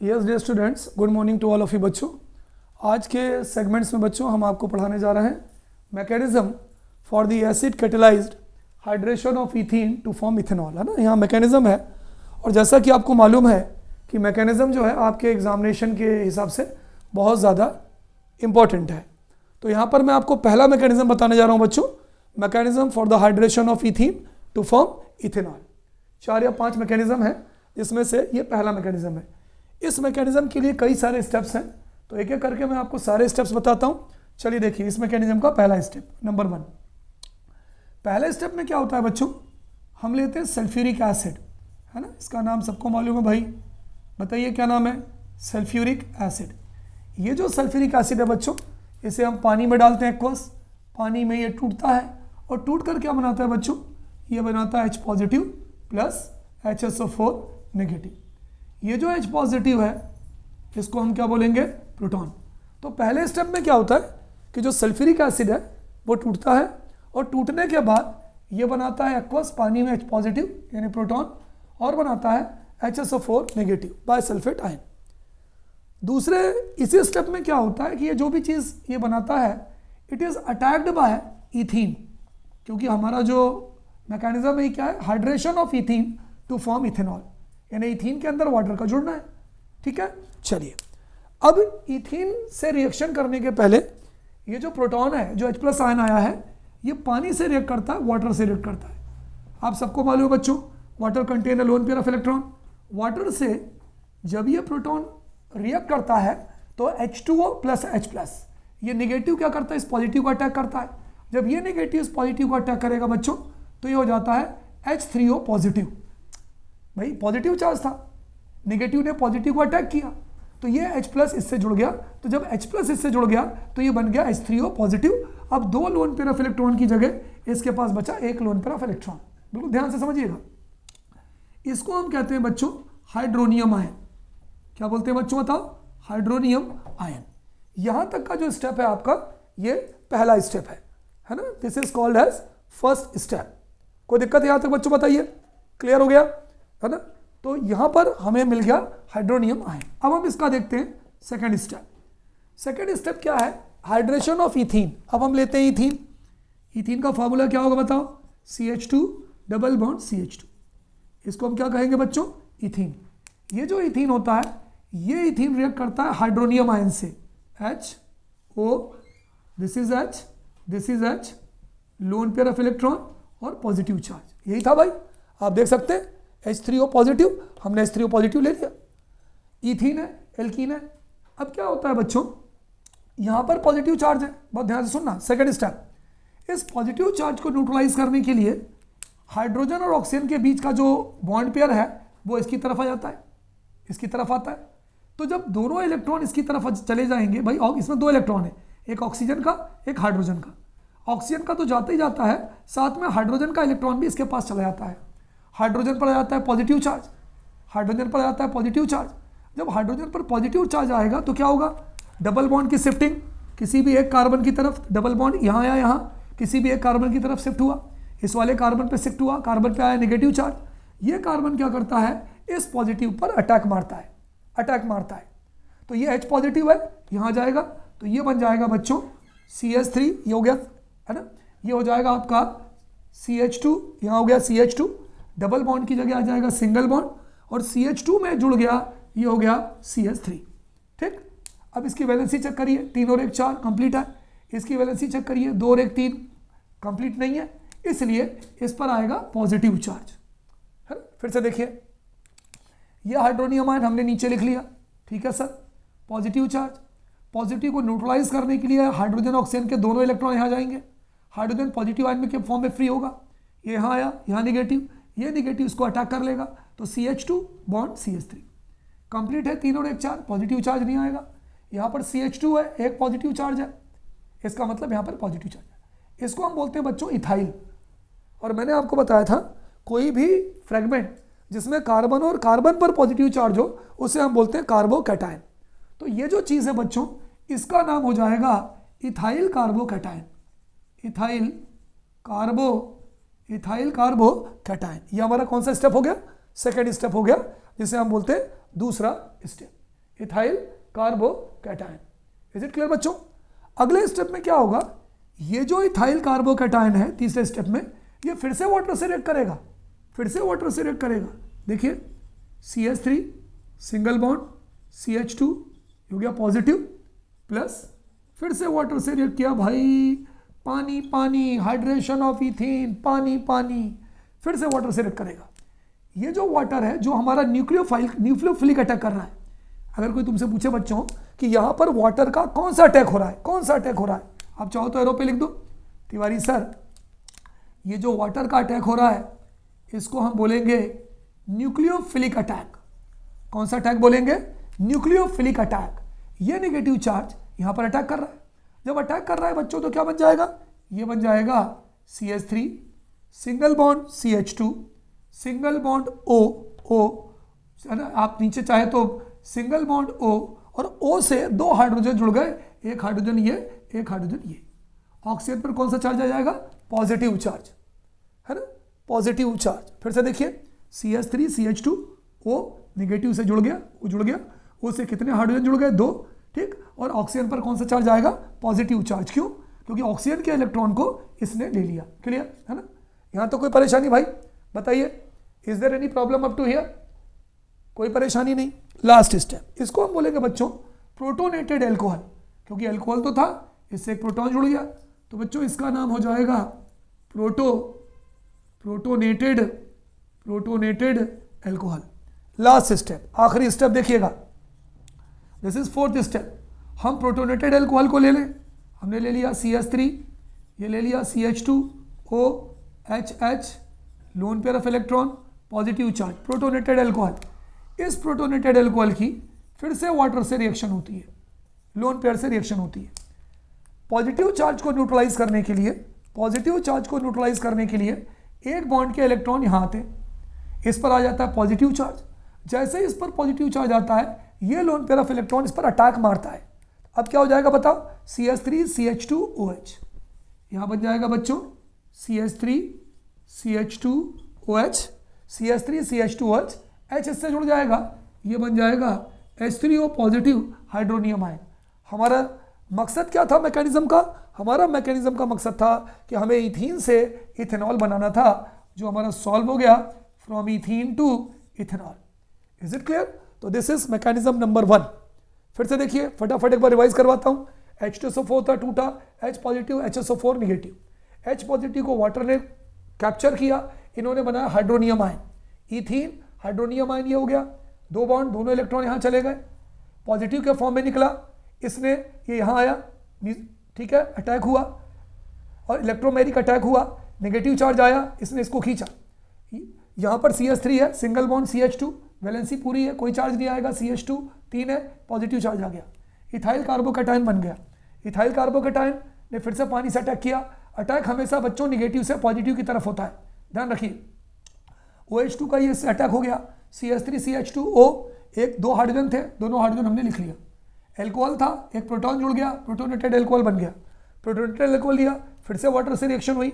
Yes dear students, good morning to all of you बच्चों। आज के सेगमेंट्स में बच्चों हम आपको पढ़ाने जा रहे हैं mechanism for the acid catalysed hydration of ethene to form ethanol, है ना। यहाँ मैकेनिज्म है और जैसा कि आपको मालूम है कि मैकेनिज्म जो है आपके एग्जामिनेशन के हिसाब से बहुत ज़्यादा इम्पॉर्टेंट है। तो यहाँ पर मैं आपको पहला मैकेनिज्म बताने जा रहा हूँ बच्चों, mechanism for the hydration of ethene to form ethanol. 4 या 5 मैकेनिज्म है जिसमें से ये पहला मैकेनिज्म है। इस मैकेनिज्म के लिए कई सारे स्टेप्स हैं, तो एक एक करके मैं आपको सारे स्टेप्स बताता हूँ। चलिए देखिए, इस मैकेनिज्म का पहला स्टेप नंबर 1। पहले स्टेप में क्या होता है बच्चों, हम लेते हैं सल्फ्यूरिक एसिड, है ना। इसका नाम सबको मालूम है भाई, बताइए क्या नाम है? Sulphuric acid. ये जो सल्फ्यूरिक एसिड है बच्चों, इसे हम पानी में डालते हैं एक्वस, पानी में ये टूटता है और टूट कर क्या बनाता है बच्चों, ये बनाता है H positive plus HSO4 negative. ये जो H पॉजिटिव है इसको हम क्या बोलेंगे? प्रोटॉन। तो पहले स्टेप में क्या होता है कि जो सल्फ्यूरिक एसिड है वो टूटता है और टूटने के बाद ये बनाता है एक्वस, पानी में H पॉजिटिव यानी प्रोटॉन, और बनाता है HSO4 negative bye sulphate ion. दूसरे इसी स्टेप में क्या होता है कि ये जो भी चीज़ ये बनाता है it is attacked by ethene, क्योंकि हमारा जो मैकेनिज्म है क्या है? Hydration of ethene to form ethanol, यानी इथीन के अंदर वाटर का जुड़ना है। ठीक है, चलिए अब इथीन से रिएक्शन करने के पहले ये जो प्रोटॉन है, जो H+ आयन आया है, ये पानी से रिएक्ट करता है, वाटर से रिएक्ट करता है। आप सबको मालूम है बच्चों, water contain a lone pair of electron. Water से जब ये प्रोटॉन रिएक्ट करता है तो H2O प्लस H+, ये नेगेटिव क्या करता है? इस पॉजिटिव को अटैक करता है। जब ये नेगेटिव इस पॉजिटिव को अटैक करेगा बच्चों तो ये हो जाता है H3O पॉजिटिव। भाई पॉजिटिव चार्ज था, नेगेटिव ने पॉजिटिव को अटैक किया तो ये H+ इससे जुड़ गया, तो जब H+ इससे जुड़ गया तो ये बन गया H3O पॉजिटिव। अब 2 लोन पेयर ऑफ इलेक्ट्रॉन की जगह इसके पास बचा 1 लोन पेयर ऑफ इलेक्ट्रॉन। बिल्कुल ध्यान से समझिएगा, इसको हम कहते हैं बच्चों हाइड्रोनियम आयन। क्या बोलते हैं बच्चों, बताओ? Hydronium ion. यहां तक का जो स्टेप है आपका, ये पहला स्टेप है ना। This is called as first step. कोई दिक्कत है यहां तक बच्चों? बताइए, क्लियर हो गया है ना। तो यहां पर हमें मिल गया हाइड्रोनियम आयन। अब हम इसका देखते हैं सेकंड स्टेप। सेकंड स्टेप क्या है? Hydration of ethene. अब हम लेते हैं इथीन। इथीन का फॉर्मूला क्या होगा बताओ? CH2 double bond CH2। इसको हम क्या कहेंगे बच्चों? इथीन। ये जो इथीन होता है, ये इथीन रिएक्ट करता है हाइड्रोनियम आयन से, HO, this is H, this is H, lone pair of electron और पॉजिटिव चार्ज। यही था भाई, आप देख सकते हैं H3O पॉजिटिव, हमने H3O पॉजिटिव ले लिया। इथीन है, एल्कीन है। अब क्या होता है बच्चों, यहां पर पॉजिटिव चार्ज है, बहुत ध्यान से सुनना। सेकंड स्टेप, इस पॉजिटिव चार्ज को न्यूट्रलाइज करने के लिए हाइड्रोजन और ऑक्सीजन के बीच का जो बॉन्ड पेयर है वो इसकी तरफ आ जाता है, इसकी तरफ आता है। तो जब दोनों इलेक्ट्रॉन इसकी तरफ चले जाएंगे, भाई इसमें 2 इलेक्ट्रॉन है, एक ऑक्सीजन का एक हाइड्रोजन का। ऑक्सीजन का तो जाता ही जाता है, साथ में हाइड्रोजन का इलेक्ट्रॉन भी इसके पास चला जाता है। हाइड्रोजन पर आ जाता है पॉजिटिव चार्ज, हाइड्रोजन पर आ जाता है पॉजिटिव चार्ज। जब हाइड्रोजन पर पॉजिटिव चार्ज आएगा तो क्या होगा? डबल बॉन्ड की शिफ्टिंग, किसी भी एक कार्बन की तरफ डबल बॉन्ड यहाँ आया, यहाँ किसी भी एक कार्बन की तरफ शिफ्ट हुआ, इस वाले कार्बन पे शिफ्ट हुआ, कार्बन पे आया नेगेटिव चार्ज। ये कार्बन क्या करता है? इस पॉजिटिव पर अटैक मारता है, अटैक मारता है। तो ये H पॉजिटिव है, यहाँ जाएगा तो ये बन जाएगा बच्चों CH3, ये हो गया है ना। ये हो जाएगा आपका CH2, यहाँ हो गया CH2, डबल बॉन्ड की जगह आ जाएगा सिंगल बॉन्ड, और CH2 में जुड़ गया, ये हो गया CH3। ठीक, अब इसकी वैलेंसी चेक करिए, 3 और 1 4 कंप्लीट है। इसकी वैलेंसी चेक करिए, 2 और 1 3 कंप्लीट नहीं है, इसलिए इस पर आएगा पॉजिटिव चार्ज, है ना। फिर से देखिए, यह हाइड्रोनियम आयन हमने नीचे लिख लिया, ठीक है सर। पॉजिटिव चार्ज, पॉजिटिव को न्यूट्रलाइज करने के लिए हाइड्रोजन ऑक्सीजन के दोनों इलेक्ट्रॉन यहाँ जाएंगे, हाइड्रोजन पॉजिटिव आयन में के फॉर्म में फ्री होगा, ये यहाँ आया, यहाँ नेगेटिव, ये नेगेटिव इसको अटैक कर लेगा, तो CH2 बॉन्ड CH3 कंप्लीट है। 3 और 1 4 पॉजिटिव चार्ज नहीं आएगा। यहाँ पर CH2 है, एक पॉजिटिव चार्ज है, इसका मतलब यहाँ पर पॉजिटिव चार्ज है। इसको हम बोलते हैं बच्चों इथाइल। और मैंने आपको बताया था कोई भी फ्रेगमेंट जिसमें कार्बन और कार्बन पर पॉजिटिव चार्ज हो उसे हम बोलते हैं कार्बोकैटायन। तो ये जो चीज़ है बच्चों, इसका नाम हो जाएगा इथाइल कार्बोकैटायन। Ethyl carbocation. ये हमारा कौन सा स्टेप हो गया? सेकेंड स्टेप हो गया, जिसे हम बोलते हैं दूसरा step. Ethyl carbocation. Is it clear बच्चों? अगले स्टेप में क्या होगा, ये जो इथाइल कार्बोकैटायन है तीसरे स्टेप में, ये फिर से वाटर से रिएक्ट करेगा, फिर से वाटर से रिएक्ट करेगा। देखिए CH3 सिंगल बॉन्ड CH2 हो गया पॉजिटिव, प्लस फिर से वाटर से रिएक्ट किया भाई, पानी पानी, हाइड्रेशन ऑफ इथीन, पानी पानी, फिर से वाटर से रिएक्ट करेगा। ये जो वाटर है जो हमारा न्यूक्लियोफिलिक अटैक कर रहा है, अगर कोई तुमसे पूछे बच्चों कि यहाँ पर वाटर का कौन सा अटैक हो रहा है, कौन सा अटैक हो रहा है, आप चाहो तो एरो पे लिख दो, तिवारी सर ये जो वाटर का अटैक हो रहा है इसको हम बोलेंगे न्यूक्लियोफिलिक अटैक। कौन सा अटैक बोलेंगे? Nucleophilic attack. ये नेगेटिव चार्ज यहाँ पर अटैक कर रहा है। जब अटैक कर रहा है बच्चों तो क्या बन जाएगा, ये बन जाएगा CH3 single bond CH2 single bond O है ना, आप नीचे चाहे तो सिंगल बॉन्ड O, और O से दो हाइड्रोजन जुड़ गए, एक हाइड्रोजन ये, एक हाइड्रोजन ये। ऑक्सीजन पर कौन सा चार्ज आ जाएगा? पॉजिटिव चार्ज, है ना, पॉजिटिव चार्ज। फिर से देखिए CH3 CH2 O नेगेटिव से जुड़ गया, वो जुड़ गया, O से कितने हाइड्रोजन जुड़ गए? दो, ठीक। और ऑक्सीजन पर कौन सा चार्ज आएगा? Positive charge. क्यों? क्योंकि ऑक्सीजन के इलेक्ट्रॉन को इसने ले लिया। क्लियर है ना? यहाँ तो कोई परेशानी भाई बताइए, is there any problem up to here? कोई परेशानी नहीं। लास्ट स्टेप, इसको हम बोलेंगे बच्चों प्रोटोनेटेड एल्कोहल, क्योंकि एल्कोहल तो था, इससे एक प्रोटॉन जुड़ गया, तो बच्चों इसका नाम हो जाएगा प्रोटोनेटेड एल्कोहल। लास्ट स्टेप, आखिरी स्टेप देखिएगा, दिस इज फोर्थ स्टेप। हम प्रोटोनेटेड एल्कोहल को ले लें, हमने ले लिया CH3, ये ले लिया CH2OHH, lone pair of electron, positive charge, protonated alcohol. इस प्रोटोनेटेड एल्कोहल की फिर से वाटर से रिएक्शन होती है, लोन पेयर से रिएक्शन होती है। पॉजिटिव चार्ज को न्यूट्रलाइज करने के लिए, पॉजिटिव चार्ज को न्यूट्रलाइज करने के लिए एक बॉन्ड के इलेक्ट्रॉन यहाँ आते हैं, इस पर आ जाता है पॉजिटिव चार्ज। जैसे ही इस पर पॉजिटिव चार्ज आता है, ये लोन पेयर ऑफ इलेक्ट्रॉन इस पर अटैक मारता है। अब क्या हो जाएगा बताओ? CH3 CH2OH, यहाँ बन जाएगा बच्चों CH3 CH2OH, CH3 CH2OH, H इससे जुड़ जाएगा, ये बन जाएगा H3O पॉजिटिव हाइड्रोनियम आयन। हमारा मकसद क्या था मैकेनिज्म का? हमारा मैकेनिज्म का मकसद था कि हमें इथीन से इथेनॉल बनाना था, जो हमारा सॉल्व हो गया from ethene to ethanol. Is it clear? तो दिस इज मैकेनिज्म नंबर 1। फिर से देखिए, फटाफट एक बार रिवाइज करवाता हूँ। H2SO4 था, टूटा, H positive HSO4 negative. H positive को वाटर ने कैप्चर किया, इन्होंने बनाया hydronium ion, ethene hydronium ion, ये हो गया, दो बॉन्ड, दोनों इलेक्ट्रॉन यहाँ चले गए, पॉजिटिव के फॉर्म में निकला, इसने ये यहाँ आया, ठीक है, अटैक हुआ और इलेक्ट्रोमेरिक अटैक हुआ, नेगेटिव चार्ज आया, इसने इसको खींचा। यहाँ पर CH3 है, सिंगल बॉन्ड CH2, वैलेंसी पूरी है, कोई चार्ज नहीं आएगा, CH2 3 है, पॉजिटिव चार्ज आ गया, इथाइल कार्बोकैटायन बन गया। इथाइल कार्बोकैटायन ने फिर से पानी से अटैक किया। अटैक हमेशा बच्चों नेगेटिव से पॉजिटिव की तरफ होता है, ध्यान रखिए। OH2 का ये इससे अटैक हो गया, CH3 CH2O, एक दो हाइड्रोजन थे, दोनों हाइड्रोजन हमने लिख लिया। एल्कोहल था, एक प्रोटॉन जुड़ गया, प्रोटोनेटेड एल्कोहल बन गया। प्रोटोनेटेड एल्कोहल लिया, फिर से वाटर से रिएक्शन हुई,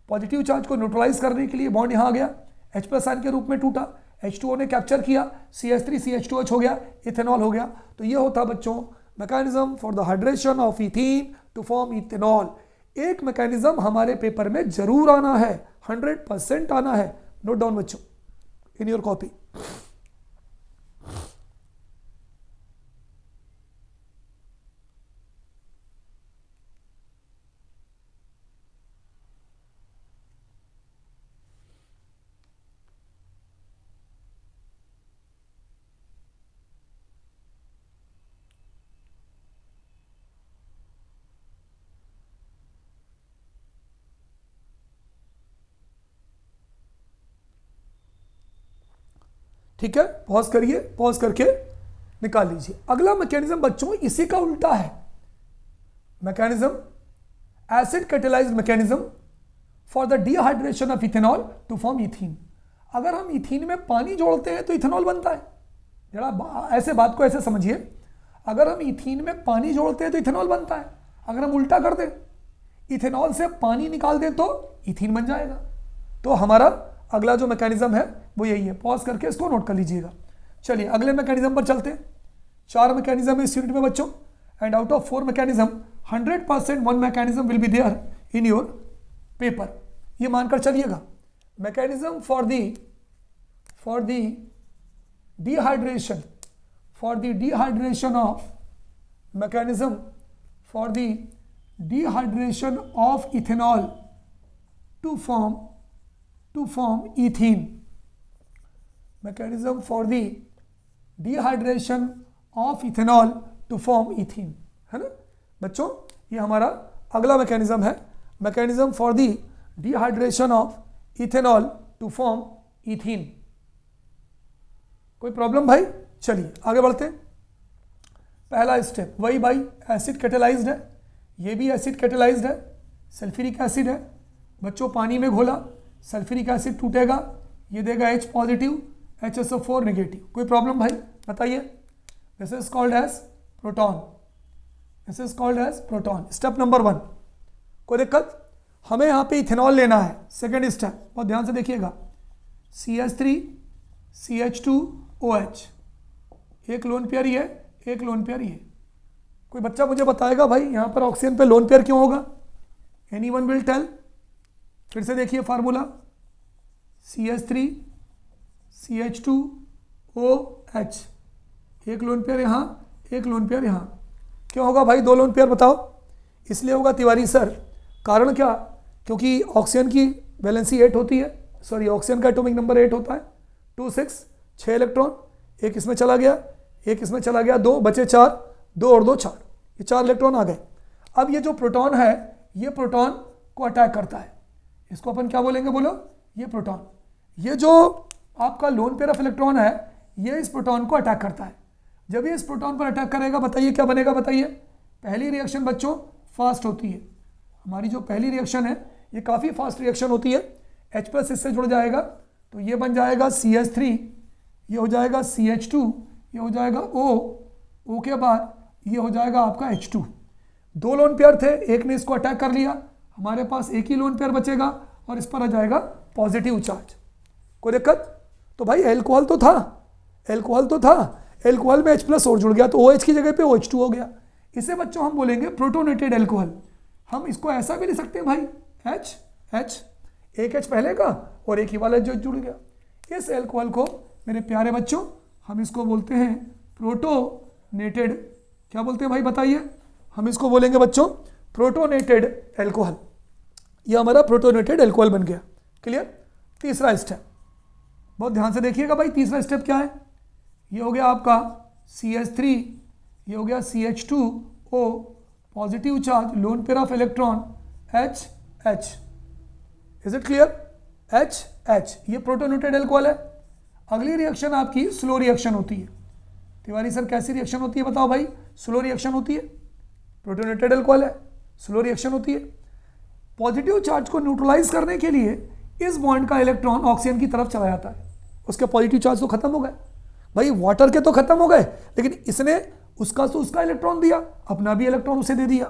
पॉजिटिव चार्ज को न्यूट्रलाइज करने के लिए बॉन्ड यहाँ आ गया, H+ आयन के रूप में टूटा, H2O ने कैप्चर किया, CH3 CH2OH हो गया, इथेनॉल हो गया। तो ये होता बच्चों mechanism for the hydration of ethene to form ethanol. एक मैकेनिज्म हमारे पेपर में जरूर आना है, 100% आना है, नोट डाउन बच्चों इन योर कॉपी। ठीक है, पॉज करिए, पॉज करके निकाल लीजिए। अगला मैकेनिज्म बच्चों इसी का उल्टा है, mechanism acid catalysed mechanism for the dehydration of ethanol to form ethene. अगर हम इथीन में पानी जोड़ते हैं तो इथेनॉल बनता है। जरा ऐसे बात को ऐसे समझिए, अगर हम इथीन में पानी जोड़ते हैं तो इथेनॉल बनता है। अगर हम उल्टा कर दें, इथेनॉल से पानी निकाल दें तो इथीन बन जाएगा। तो हमारा अगला जो मैकेनिज्म है वो यही है। पॉज करके इसको नोट कर लीजिएगा। चलिए अगले मैकेनिज्म पर चलते हैं। 4 मैकेनिज्म इस यूनिट में बच्चों, and out of 4 mechanism 100% 1 mechanism will be there in your paper. ये मानकर चलिएगा mechanism for the dehydration of mechanism for the dehydration of ethanol to form ethene, mechanism for the dehydration of ethanol to form ethene, है ना बच्चों। ये हमारा अगला mechanism है, mechanism for the dehydration of ethanol to form ethene. कोई problem भाई? चलिए आगे बढ़ते हैं। पहला स्टेप वही भाई, एसिड कैटेलाइज्ड है, ये भी एसिड कैटेलाइज्ड है, सल्फ्यूरिक एसिड है बच्चों, पानी में घोला, सल्फ्यूरिक एसिड टूटेगा, ये देगा H पॉजिटिव HSO4 नेगेटिव। कोई प्रॉब्लम भाई बताइए? This is called as proton, this is called as proton. Step number 1, कोई दिक्कत? हमें यहाँ पे इथेनॉल लेना है। सेकेंड स्टेप बहुत ध्यान से देखिएगा, CH3 CH2OH, एक लोन पेयर ही है, एक लोन पेयर ही है। कोई बच्चा मुझे बताएगा भाई यहाँ पर ऑक्सीजन पे लोन पेयर क्यों होगा? Anyone will tell? फिर से देखिए फार्मूला, CH3 CH2OH, एक लोन पेयर यहाँ, एक लोन पेयर यहाँ। क्यों होगा भाई 2 लोन पेयर बताओ? इसलिए होगा तिवारी सर, कारण क्या? क्योंकि ऑक्सीजन की वैलेंसी 8 होती है, सॉरी ऑक्सीजन का एटॉमिक नंबर 8 होता है, 2 6 6 इलेक्ट्रॉन, एक इसमें चला गया, एक इसमें चला गया, 2 बचे 4, 2 और 2 4, ये 4 इलेक्ट्रॉन आ गए। अब ये जो प्रोटॉन है ये प्रोटॉन को अटैक करता है, इसको अपन क्या बोलेंगे बोलो? ये प्रोटॉन। ये जो आपका लोन पेयर ऑफ इलेक्ट्रॉन है ये इस प्रोटॉन को अटैक करता है। जब ये इस प्रोटॉन पर अटैक करेगा बताइए क्या बनेगा? बताइए। पहली रिएक्शन बच्चों फास्ट होती है, हमारी जो पहली रिएक्शन है ये काफ़ी फास्ट रिएक्शन होती है। H+ इससे जुड़ जाएगा तो ये बन जाएगा CH3, ये हो जाएगा CH2, ये हो जाएगा O के बाद ये हो जाएगा आपका H2। 2 लोन पेयर थे, एक ने इसको अटैक कर लिया, हमारे पास एक ही लोन पेयर बचेगा और इस पर आ जाएगा पॉजिटिव चार्ज। कोई दिक्कत? तो भाई एल्कोहल तो था, एल्कोहल में H+ और जुड़ गया तो OH की जगह पे OH2 हो गया। इसे बच्चों हम बोलेंगे प्रोटोनेटेड एल्कोहल। हम इसको ऐसा भी लिख सकते हैं भाई, H, एक H पहले का और एक ही वाला जो जुड़ गया। इस एल्कोहल को मेरे प्यारे बच्चों हम इसको बोलते हैं प्रोटोनेटेड, क्या बोलते हैं भाई बताइए? हम इसको बोलेंगे बच्चों प्रोटोनेटेड एल्कोहल। ये हमारा प्रोटोनेटेड एल्कोहल बन गया। क्लियर? तीसरा स्टेप बहुत ध्यान से देखिएगा भाई, तीसरा स्टेप क्या है? ये हो गया आपका CH3, ये हो गया CH2O, positive charge, lone pair of electron H। Is it clear? H, ये प्रोटोनेटेड एल्कोहल है। अगली रिएक्शन आपकी स्लो रिएक्शन होती है। तिवारी सर कैसी रिएक्शन होती है बताओ भाई? स्लो रिएक्शन होती है, प्रोटोनेटेड एल्कोहल है, स्लो रिएक्शन होती है। पॉजिटिव चार्ज को न्यूट्रलाइज करने के लिए इस बॉन्ड का इलेक्ट्रॉन ऑक्सीजन की तरफ चला जाता है, उसके पॉजिटिव चार्ज तो खत्म हो गए भाई, वाटर के तो खत्म हो गए, लेकिन इसने उसका इलेक्ट्रॉन दिया, अपना भी इलेक्ट्रॉन उसे दे दिया।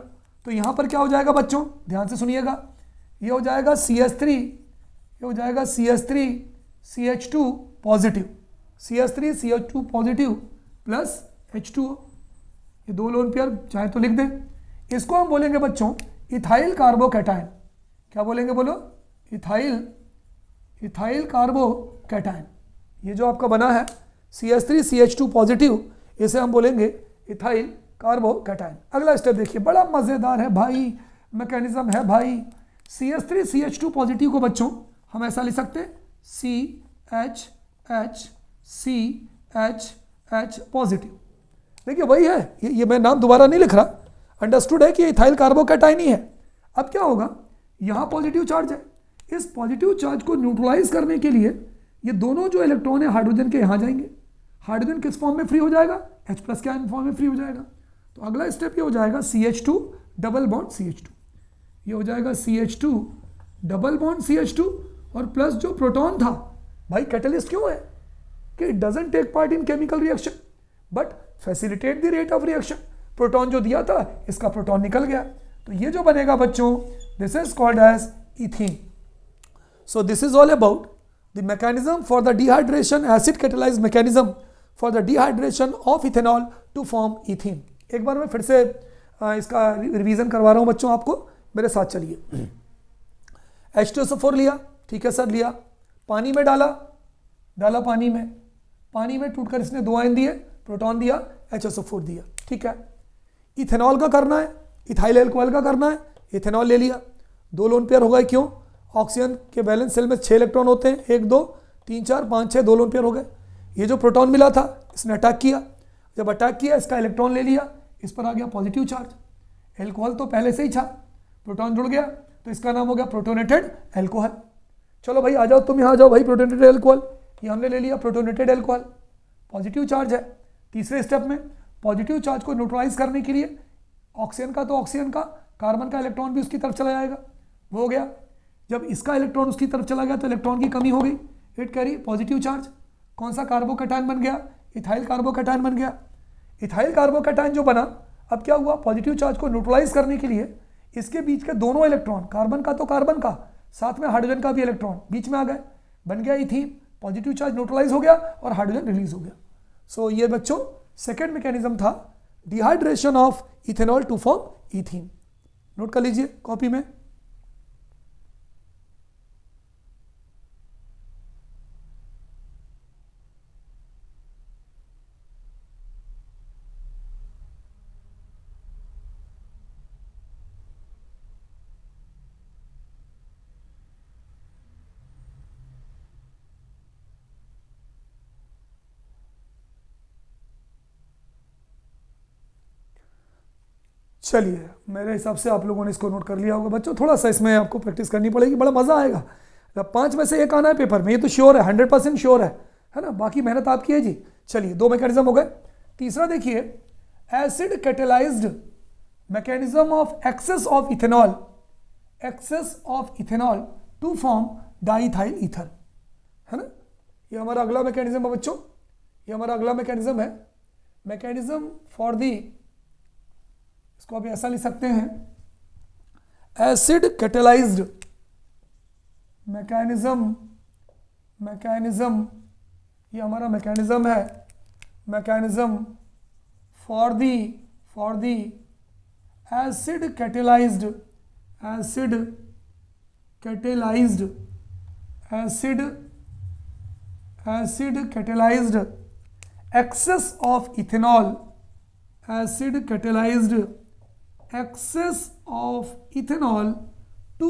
तो यहां पर क्या हो जाएगा बच्चों? ध्यान से सुनिएगा, ये हो जाएगा CH3, ये हो जाएगा CH3 CH2 positive, CH3 CH2 positive plus H2O, ये 2 लोन पेयर चाहे तो लिख दें। इसको हम बोलेंगे बच्चों इथाइल कार्बोकैटायन। क्या बोलेंगे बोलो? Ethyl carbocation. ये जो आपका बना है CH3 CH2 पॉजिटिव, इसे हम बोलेंगे इथाइल कार्बोकैटायन। अगला स्टेप देखिए, बड़ा मजेदार है भाई, मैकेनिज्म है भाई। CH3 CH2 पॉजिटिव को बच्चों हम ऐसा लिख सकते हैं CH पॉजिटिव। देखिए वही है, ये मैं नाम दोबारा नहीं लिख रहा, अंडरस्टूड है कि इथाइल कार्बोकैटायन ही है। अब क्या होगा? यहाँ पॉजिटिव चार्ज है, इस पॉजिटिव चार्ज को न्यूट्रलाइज करने के लिए ये दोनों जो इलेक्ट्रॉन है हाइड्रोजन के यहाँ जाएंगे। हाइड्रोजन किस फॉर्म में फ्री हो जाएगा? H+ क्या फॉर्म में फ्री हो जाएगा। तो अगला स्टेप ये हो जाएगा CH2 डबल बॉन्ड CH2, ये हो जाएगा CH2 डबल बॉन्ड CH2 और प्लस जो प्रोटॉन था भाई, कैटलिस्ट क्यों है कि it doesn't take part in chemical reaction but facilitate the rate of reaction. Proton जो दिया था इसका प्रोटॉन निकल गया, तो ये जो बनेगा बच्चों this is called as ethene. So this is all about the mechanism for the dehydration acid catalyzed mechanism for the dehydration of ethanol to form ethene. एक बार मैं फिर से इसका रिवीजन करवा रहा हूँ बच्चों आपको, मेरे साथ चलिए। H2SO4 लिया, ठीक है सर, लिया, पानी में डाला पानी में टूटकर इसने 2 आयन दिए, प्रोटॉन दिया, HSO4 दिया, ठीक है। इथेनॉल का करना है, इथाइल एल्कोहल का करना है, इथेनॉल ले लिया, 2 लोन पेयर हो गए, क्यों? ऑक्सीजन के बैलेंस सेल में 6 इलेक्ट्रॉन होते हैं, 1 2 3 4 5 6, 2 लोन पेयर हो गए। ये जो प्रोटॉन मिला था इसने अटैक किया, जब अटैक किया इसका इलेक्ट्रॉन ले लिया, इस पर आ गया पॉजिटिव चार्ज। एल्कोहल तो पहले से ही था, प्रोटॉन जुड़ गया तो इसका नाम हो गया प्रोटोनेटेड एल्कोहल। चलो भाई आ जाओ, तुम यहाँ आ जाओ भाई, प्रोटोनेटेड एल्कोहल, ये हमने ले लिया प्रोटोनेटेड एल्कोहल, पॉजिटिव चार्ज है। तीसरे स्टेप में पॉजिटिव चार्ज को न्यूट्रलाइज करने के लिए ऑक्सीजन का तो ऑक्सीजन का, कार्बन का इलेक्ट्रॉन भी उसकी तरफ चला जाएगा, वो हो गया। जब इसका इलेक्ट्रॉन उसकी तरफ चला गया तो इलेक्ट्रॉन की कमी हो गई, इट कैरी पॉजिटिव चार्ज। कौन सा कार्बोकैटायन बन गया? इथाइल कार्बोकैटायन बन गया। इथाइल कार्बोकैटायन जो बना, अब क्या हुआ? पॉजिटिव चार्ज को न्यूट्रलाइज करने के लिए इसके बीच के दोनों इलेक्ट्रॉन, कार्बन का तो कार्बन का, साथ में हाइड्रोजन का भी इलेक्ट्रॉन बीच में आ गए, बन गया इथीन। पॉजिटिव चार्ज न्यूट्रलाइज हो गया और हाइड्रोजन रिलीज हो गया। सो ये बच्चों सेकेंड मैकेनिज्म था, dehydration of ethanol to form ethene. Note कर लीजिए कॉपी में। चलिए, मेरे हिसाब से आप लोगों ने इसको नोट कर लिया होगा बच्चों। थोड़ा सा इसमें आपको प्रैक्टिस करनी पड़ेगी, बड़ा मजा आएगा। 5 में से 1 आना है पेपर में, ये तो श्योर है, 100% श्योर है ना। बाकी मेहनत आपकी है जी। चलिए, 2 मैकेनिज्म हो गए। तीसरा देखिए, acid catalysed mechanism of excess of ethanol, excess of ethanol to form diethyl ether, है ना। ये हमारा अगला मैकेनिज्म है बच्चों, ये हमारा अगला मैकेनिज्म है, मैकेनिज्म फॉर दी, इसको अभी ऐसा लिख सकते हैं, एसिड कैटेलाइज्ड मैकेनिज्म, ये हमारा मैकेनिज्म है, mechanism for the acid catalysed excess of ethanol, acid catalyzed excess of ethanol to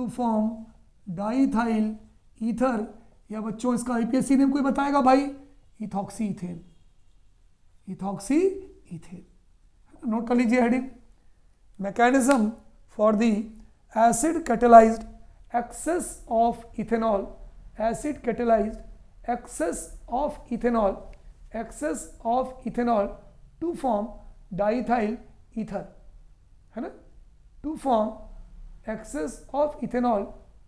form diethyl ether, या बच्चों इसका आईपीएससी नेम कोई बताएगा भाई? इथॉक्सी इथेन, नोट कर लीजिए heading, mechanism for the acid catalyzed excess of ethanol to form diethyl ether, है ना, to form excess of ethanol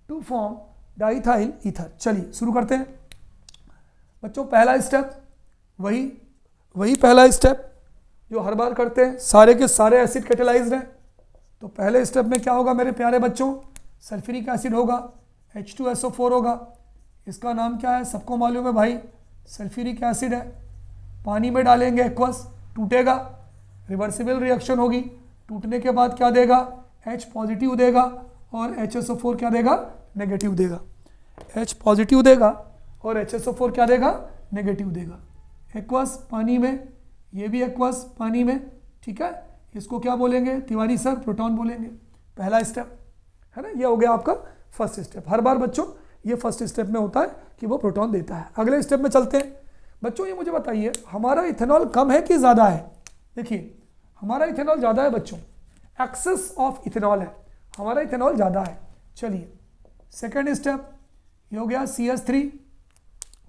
to form diethyl ether. चलिए शुरू करते हैं बच्चों। पहला स्टेप वही पहला स्टेप जो हर बार करते हैं, सारे के सारे एसिड कैटेलाइज्ड हैं। तो पहले स्टेप में क्या होगा मेरे प्यारे बच्चों? सल्फ्यूरिक एसिड होगा, H2SO4 होगा। इसका नाम क्या है? सबको मालूम है भाई, सल्फ्यूरिक एसिड है। पानी में डालेंगे एक्वस, टूटेगा, रिवर्सिबल रिएक्शन होगी, टूटने के बाद क्या देगा? H पॉजिटिव देगा और HSO4 क्या देगा? नेगेटिव देगा। H पॉजिटिव देगा और HSO4 क्या देगा? नेगेटिव देगा। एक्वस पानी में, ये भी एक्वस पानी में, ठीक है। इसको क्या बोलेंगे तिवारी सर? प्रोटॉन बोलेंगे। पहला स्टेप है ना, ये हो गया आपका फर्स्ट स्टेप। हर बार बच्चों ये फर्स्ट स्टेप में होता है कि वो प्रोटॉन देता है। अगले स्टेप में चलते हैं बच्चों। ये मुझे बताइए, हमारा इथेनॉल कम है कि ज़्यादा है? देखिए, हमारा इथेनॉल ज़्यादा है बच्चों, एक्सेस ऑफ इथेनॉल है, हमारा इथेनॉल ज़्यादा है। चलिए सेकेंड स्टेप ये हो गया CH3।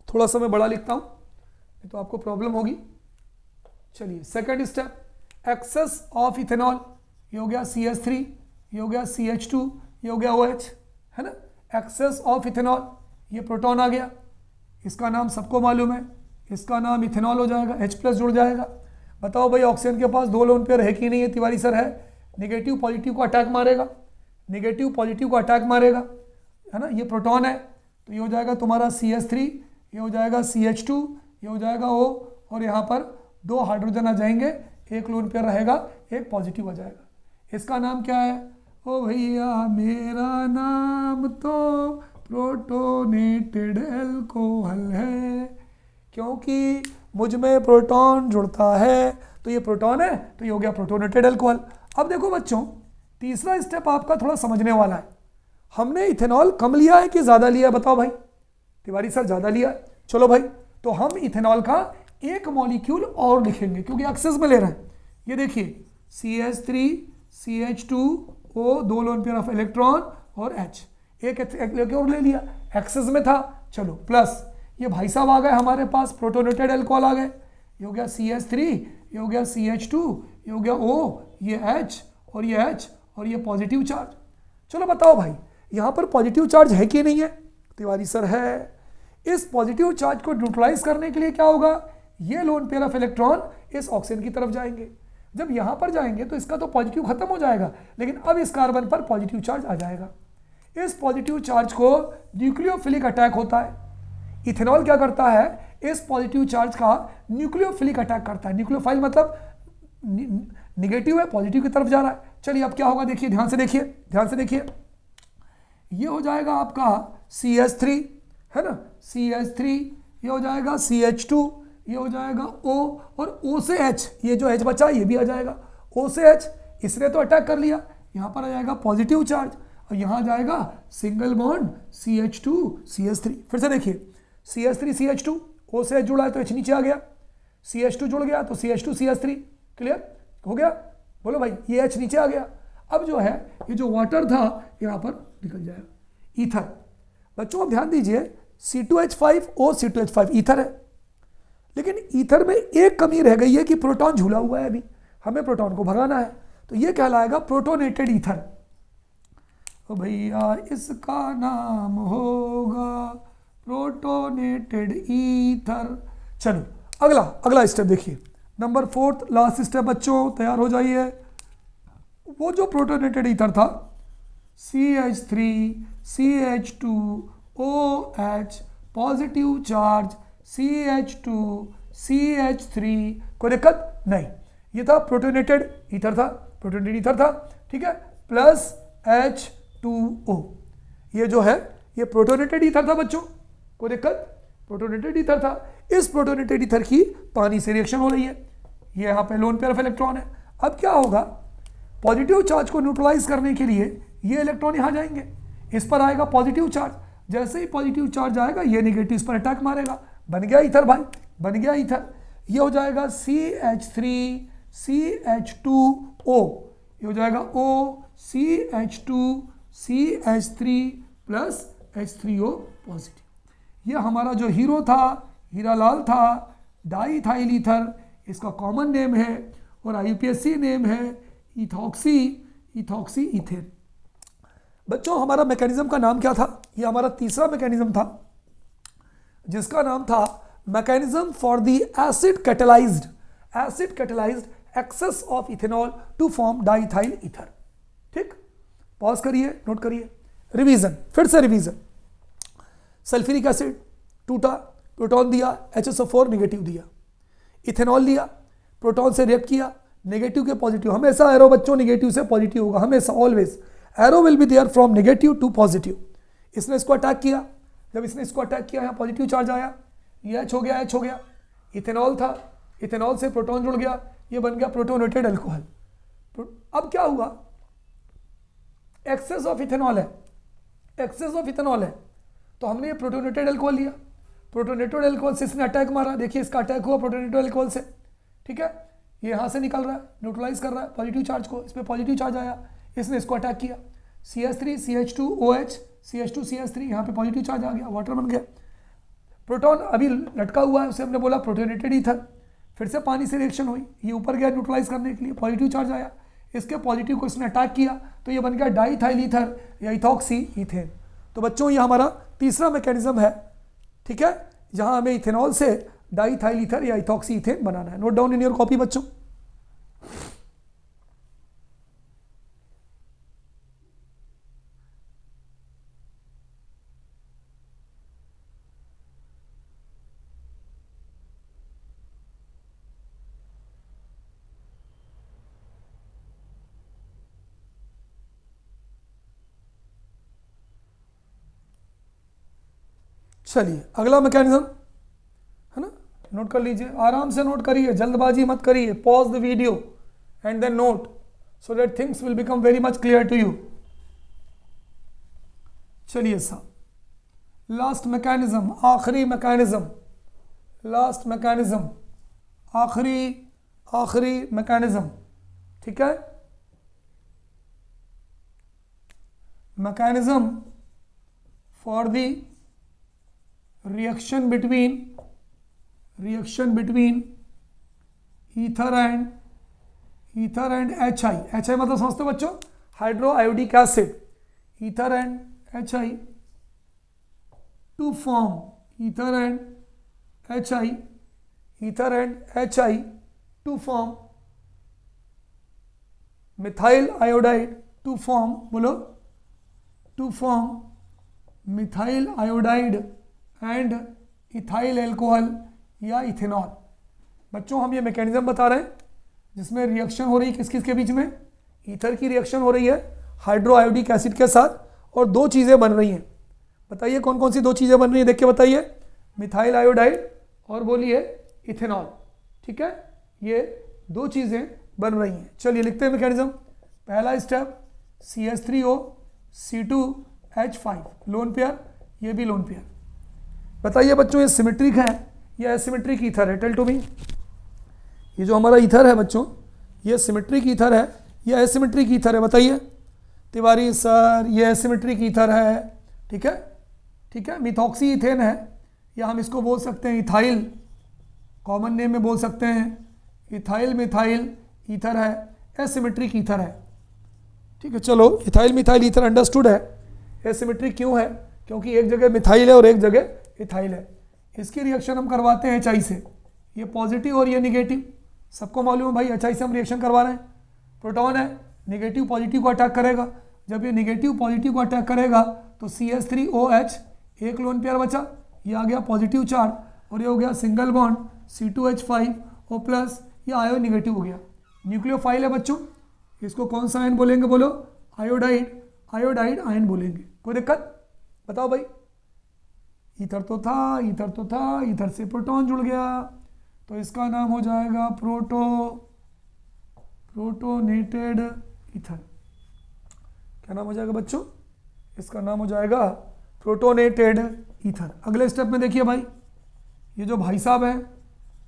थोड़ा सा मैं बड़ा लिखता हूँ, नहीं तो आपको प्रॉब्लम होगी। चलिए second step, excess of ethanol, ये हो गया CH3, ये हो गया CH2, ये हो गया OH, है ना। एक्सेस ऑफ इथेनॉल, ये प्रोटॉन आ गया, इसका नाम सबको मालूम है, इसका नाम इथेनॉल हो जाएगा, H+ जुड़ जाएगा। बताओ भाई, ऑक्सीजन के पास 2 लोन पेयर है कि नहीं है तिवारी सर? है। नेगेटिव पॉजिटिव को अटैक मारेगा, नेगेटिव पॉजिटिव को अटैक मारेगा, है ना। ये प्रोटॉन है तो ये हो जाएगा तुम्हारा CH3, ये हो जाएगा CH2, ये हो जाएगा O, और यहाँ पर 2 हाइड्रोजन आ जाएंगे, एक लोन पेयर रहेगा, एक पॉजिटिव आ जाएगा। इसका नाम क्या है? ओ भैया मेरा नाम तो प्रोटोनेटेड एल्कोहल है, क्योंकि मुझ में प्रोटॉन जुड़ता है, तो ये प्रोटॉन है तो ये हो गया प्रोटोनेटेड एल्कोहल। अब देखो बच्चों, तीसरा स्टेप आपका थोड़ा समझने वाला है। हमने इथेनॉल कम लिया है कि ज़्यादा लिया है? बताओ भाई। तिवारी सर ज़्यादा लिया है। चलो भाई, तो हम इथेनॉल का एक मॉलिक्यूल और लिखेंगे क्योंकि एक्सेस में ले रहे हैं। ये देखिए CH3 CH2O, 2 lone pair of electron और H, एक और ले लिया, एक्सेस में था। चलो प्लस ये भाई साहब आ गए हमारे पास, प्रोटोनेटेड एल्कोहल आ गए। ये हो गया CH3, ये हो गया CH2, ये हो गया O, ये H और ये H और ये पॉजिटिव चार्ज। चलो बताओ भाई, यहाँ पर पॉजिटिव चार्ज है कि नहीं है? तिवारी सर है। इस पॉजिटिव चार्ज को न्यूट्रलाइज करने के लिए क्या होगा? ये लोन पेयर ऑफ इलेक्ट्रॉन इस ऑक्सीजन की तरफ जाएंगे। जब यहाँ पर जाएंगे तो इसका तो पॉजिटिव खत्म हो जाएगा, लेकिन अब इस कार्बन पर पॉजिटिव चार्ज आ जाएगा। इस पॉजिटिव चार्ज को न्यूक्लियोफिलिक अटैक होता है। इथेनॉल क्या करता है? इस पॉजिटिव चार्ज का न्यूक्लियोफिलिक अटैक करता है। न्यूक्लियोफाइल मतलब निगेटिव है, पॉजिटिव की तरफ जा रहा है। चलिए अब क्या होगा, देखिए, ध्यान से देखिए, ध्यान से देखिए। ये हो जाएगा आपका CH3, है ना, CH3, ये हो जाएगा CH2, ये हो जाएगा O, और O से H, ये जो H बचा ये भी आ जाएगा। O से H, इसने तो अटैक कर लिया, यहाँ पर आ जाएगा पॉजिटिव चार्ज, और यहाँ आ जाएगा सिंगल बॉन्ड CH2 CH3। फिर से देखिए, CH3 CH2, O से H जुड़ा है तो H नीचे आ गया, CH2 जुड़ गया तो CH2 CH3, क्लियर हो गया? बोलो भाई, ये H नीचे आ गया। अब जो है ये जो वाटर था यहाँ पर निकल जाएगा। ईथर, बच्चों आप ध्यान दीजिए, C2H5O C2H5 ईथर है, लेकिन ईथर में एक कमी रह गई है कि प्रोटॉन झूला हुआ है। अभी हमें प्रोटॉन को भगाना है, तो ये कहलाएगा प्रोटोनेटेड ईथर। तो भैया इसका नाम होगा प्रोटोनेटेड ईथर। चलो अगला स्टेप देखिए, नंबर 4 लास्ट स्टेप। बच्चों तैयार हो जाइए। वो जो प्रोटोनेटेड ईथर था CH3 CH2OH positive charge CH2 CH3, कोई दिक्कत नहीं। ये था प्रोटोनेटेड ईथर था, प्रोटोनेटेड ईथर था, ठीक है, प्लस H2O। ये जो है ये प्रोटोनेटेड ईथर था बच्चों, कोई दिक्कत? प्रोटोनेटेड ईथर था। इस प्रोटोनेटेड ईथर की पानी से रिएक्शन हो रही है। ये यहाँ पे लोन पेयर ऑफ इलेक्ट्रॉन है। अब क्या होगा, पॉजिटिव चार्ज को न्यूट्रलाइज करने के लिए ये इलेक्ट्रॉन यहाँ जाएंगे, इस पर आएगा पॉजिटिव चार्ज। जैसे ही पॉजिटिव चार्ज आएगा ये नेगेटिव इस पर अटैक मारेगा, बन गया ईथर भाई, बन गया ईथर। ये हो जाएगा CH3 CH2O, ये हो जाएगा O CH2 CH3 plus H3O positive. ये हमारा जो हीरो था, हीरालाल था, डाईथाइल ईथर, इसका कॉमन नेम है और IUPAC नेम है इथॉक्सी इथेन। बच्चों हमारा मैकेनिज्म का नाम क्या था? ये हमारा तीसरा मैकेनिज्म था, जिसका नाम था mechanism for the acid catalysed excess of ethanol to form diethyl ether. ठीक, पॉज करिए, नोट करिए। रिवीजन, फिर से रिवीजन। सल्फ्यूरिक एसिड टूटा, प्रोटॉन दिया, HSO4 नेगेटिव दिया। इथेनॉल लिया, प्रोटॉन से रिएक्ट किया, नेगेटिव के पॉजिटिव, हमेशा एरो बच्चों नेगेटिव से पॉजिटिव होगा, हमेशा, always arrow will be there from negative to positive. इसने इसको अटैक किया, जब इसने इसको अटैक किया यहाँ पॉजिटिव चार्ज आया, ये H हो गया, H हो गया। इथेनॉल था, इथेनॉल से प्रोटॉन जुड़ गया, ये बन गया प्रोटोनेटेड अल्कोहल। अब क्या हुआ, एक्सेस ऑफ इथेनॉल है, एक्सेस ऑफ इथेनॉल है, तो हमने ये प्रोटोनेटेड अल्कोहल लिया, प्रोटोनेटेड अल्कोहल से इसने अटैक मारा, देखिए इसका अटैक हुआ प्रोटोनेटेड अल्कोहल से, ठीक है, ये यहाँ से निकल रहा है, न्यूट्रलाइज कर रहा है पॉजिटिव चार्ज को, इस पर पॉजिटिव चार्ज आया, इसने इसको अटैक किया, CH3 CH2OH CH2 CH3, यहाँ पे पॉजिटिव चार्ज आ गया, वाटर बन गया। प्रोटॉन अभी लटका हुआ है, उसे हमने बोला प्रोटोनेटेड ईथर, फिर से पानी से रिएक्शन हुई, ये ऊपर गया न्यूट्रलाइज करने के लिए, पॉजिटिव चार्ज आया, इसके पॉजिटिव को इसने अटैक किया, तो ये बन गया डाईथाइल ईथर या इथॉक्सी इथेन। तो बच्चों ये हमारा तीसरा मैकेनिज्म है, ठीक है, जहां हमें इथेनॉल से डाईथाइल ईथर या इथॉक्सी इथेन बनाना है। Note down in your copy बच्चों। चलिए अगला मैकेनिज्म है ना, नोट कर लीजिए, आराम से नोट करिए, जल्दबाजी मत करिए, pause the video and then note so that things will become very much clear to you. चलिए साहब, लास्ट मैकेनिज्म, आखिरी मैकेनिज्म, लास्ट मैकेनिज्म, आखिरी मैकेनिज्म, ठीक है, mechanism for the reaction between ether and HI। HI मतलब समझते हो बच्चों, hydroiodic acid, ether and HI to form ether and HI to form methyl iodide, to form बोलो, to form methyl iodide and ethyl alcohol या ethanol. बच्चों हम ये mechanism बता रहे हैं जिसमें रिएक्शन हो रही है किस किस के बीच में, ईथर की रिएक्शन हो रही है हाइड्रो आयोडिक एसिड के साथ और दो चीज़ें बन रही हैं। बताइए कौन कौन सी दो चीज़ें बन रही हैं, देख के बताइए, मिथाइल आयोडाइड और बोलिए इथेनॉल, ठीक है, ये दो चीज़ें बन रही हैं। चलिए लिखते हैं मैकेनिज्म। पहला step CH3O C2H5 lone pair, ये भी लोन पेयर। बताइए बच्चों ये सिमेट्रिक है या एसिमेट्रिक ईथर है, टेल टू मी। ये जो हमारा ईथर है बच्चों, ये सिमेट्रिक ईथर है या एसिमेट्रिक ईथर है, बताइए तिवारी सर, ये एसिमेट्रिक ईथर है, ठीक है, ठीक है, मिथॉक्सी इथेन है, या हम इसको बोल सकते हैं इथाइल, कॉमन नेम में बोल सकते हैं इथाइल मिथाइल ईथर है, एसिमेट्रिक ईथर है, ठीक है। चलो इथाइल मिथाइल ईथर अंडरस्टूड है। एसिमेट्रिक क्यों है, क्योंकि एक जगह मिथाइल है और एक जगह इथाइल है। इसकी रिएक्शन हम करवाते हैं HI से, ये पॉजिटिव और ये निगेटिव, सबको मालूम है भाई HI से हम रिएक्शन करवा रहे हैं। प्रोटॉन है, निगेटिव पॉजिटिव को अटैक करेगा, जब ये निगेटिव पॉजिटिव को अटैक करेगा तो CH3OH एक लोन पेयर बचा, ये आ गया पॉजिटिव चार्ज, और ये हो गया सिंगल बॉन्ड C2H5O प्लस, ये आयो निगेटिव हो गया। न्यूक्लियोफाइल है बच्चों, इसको कौन सा आयन बोलेंगे, बोलो आयोडाइड आयन बोलेंगे। कोई दिक्कत बताओ भाई। ईथर तो था, ईथर से प्रोटॉन जुड़ गया तो इसका नाम हो जाएगा प्रोटोनेटेड ईथर। क्या नाम हो जाएगा बच्चों, इसका नाम हो जाएगा प्रोटोनेटेड ईथर। अगले स्टेप में देखिए भाई, ये जो भाई साहब है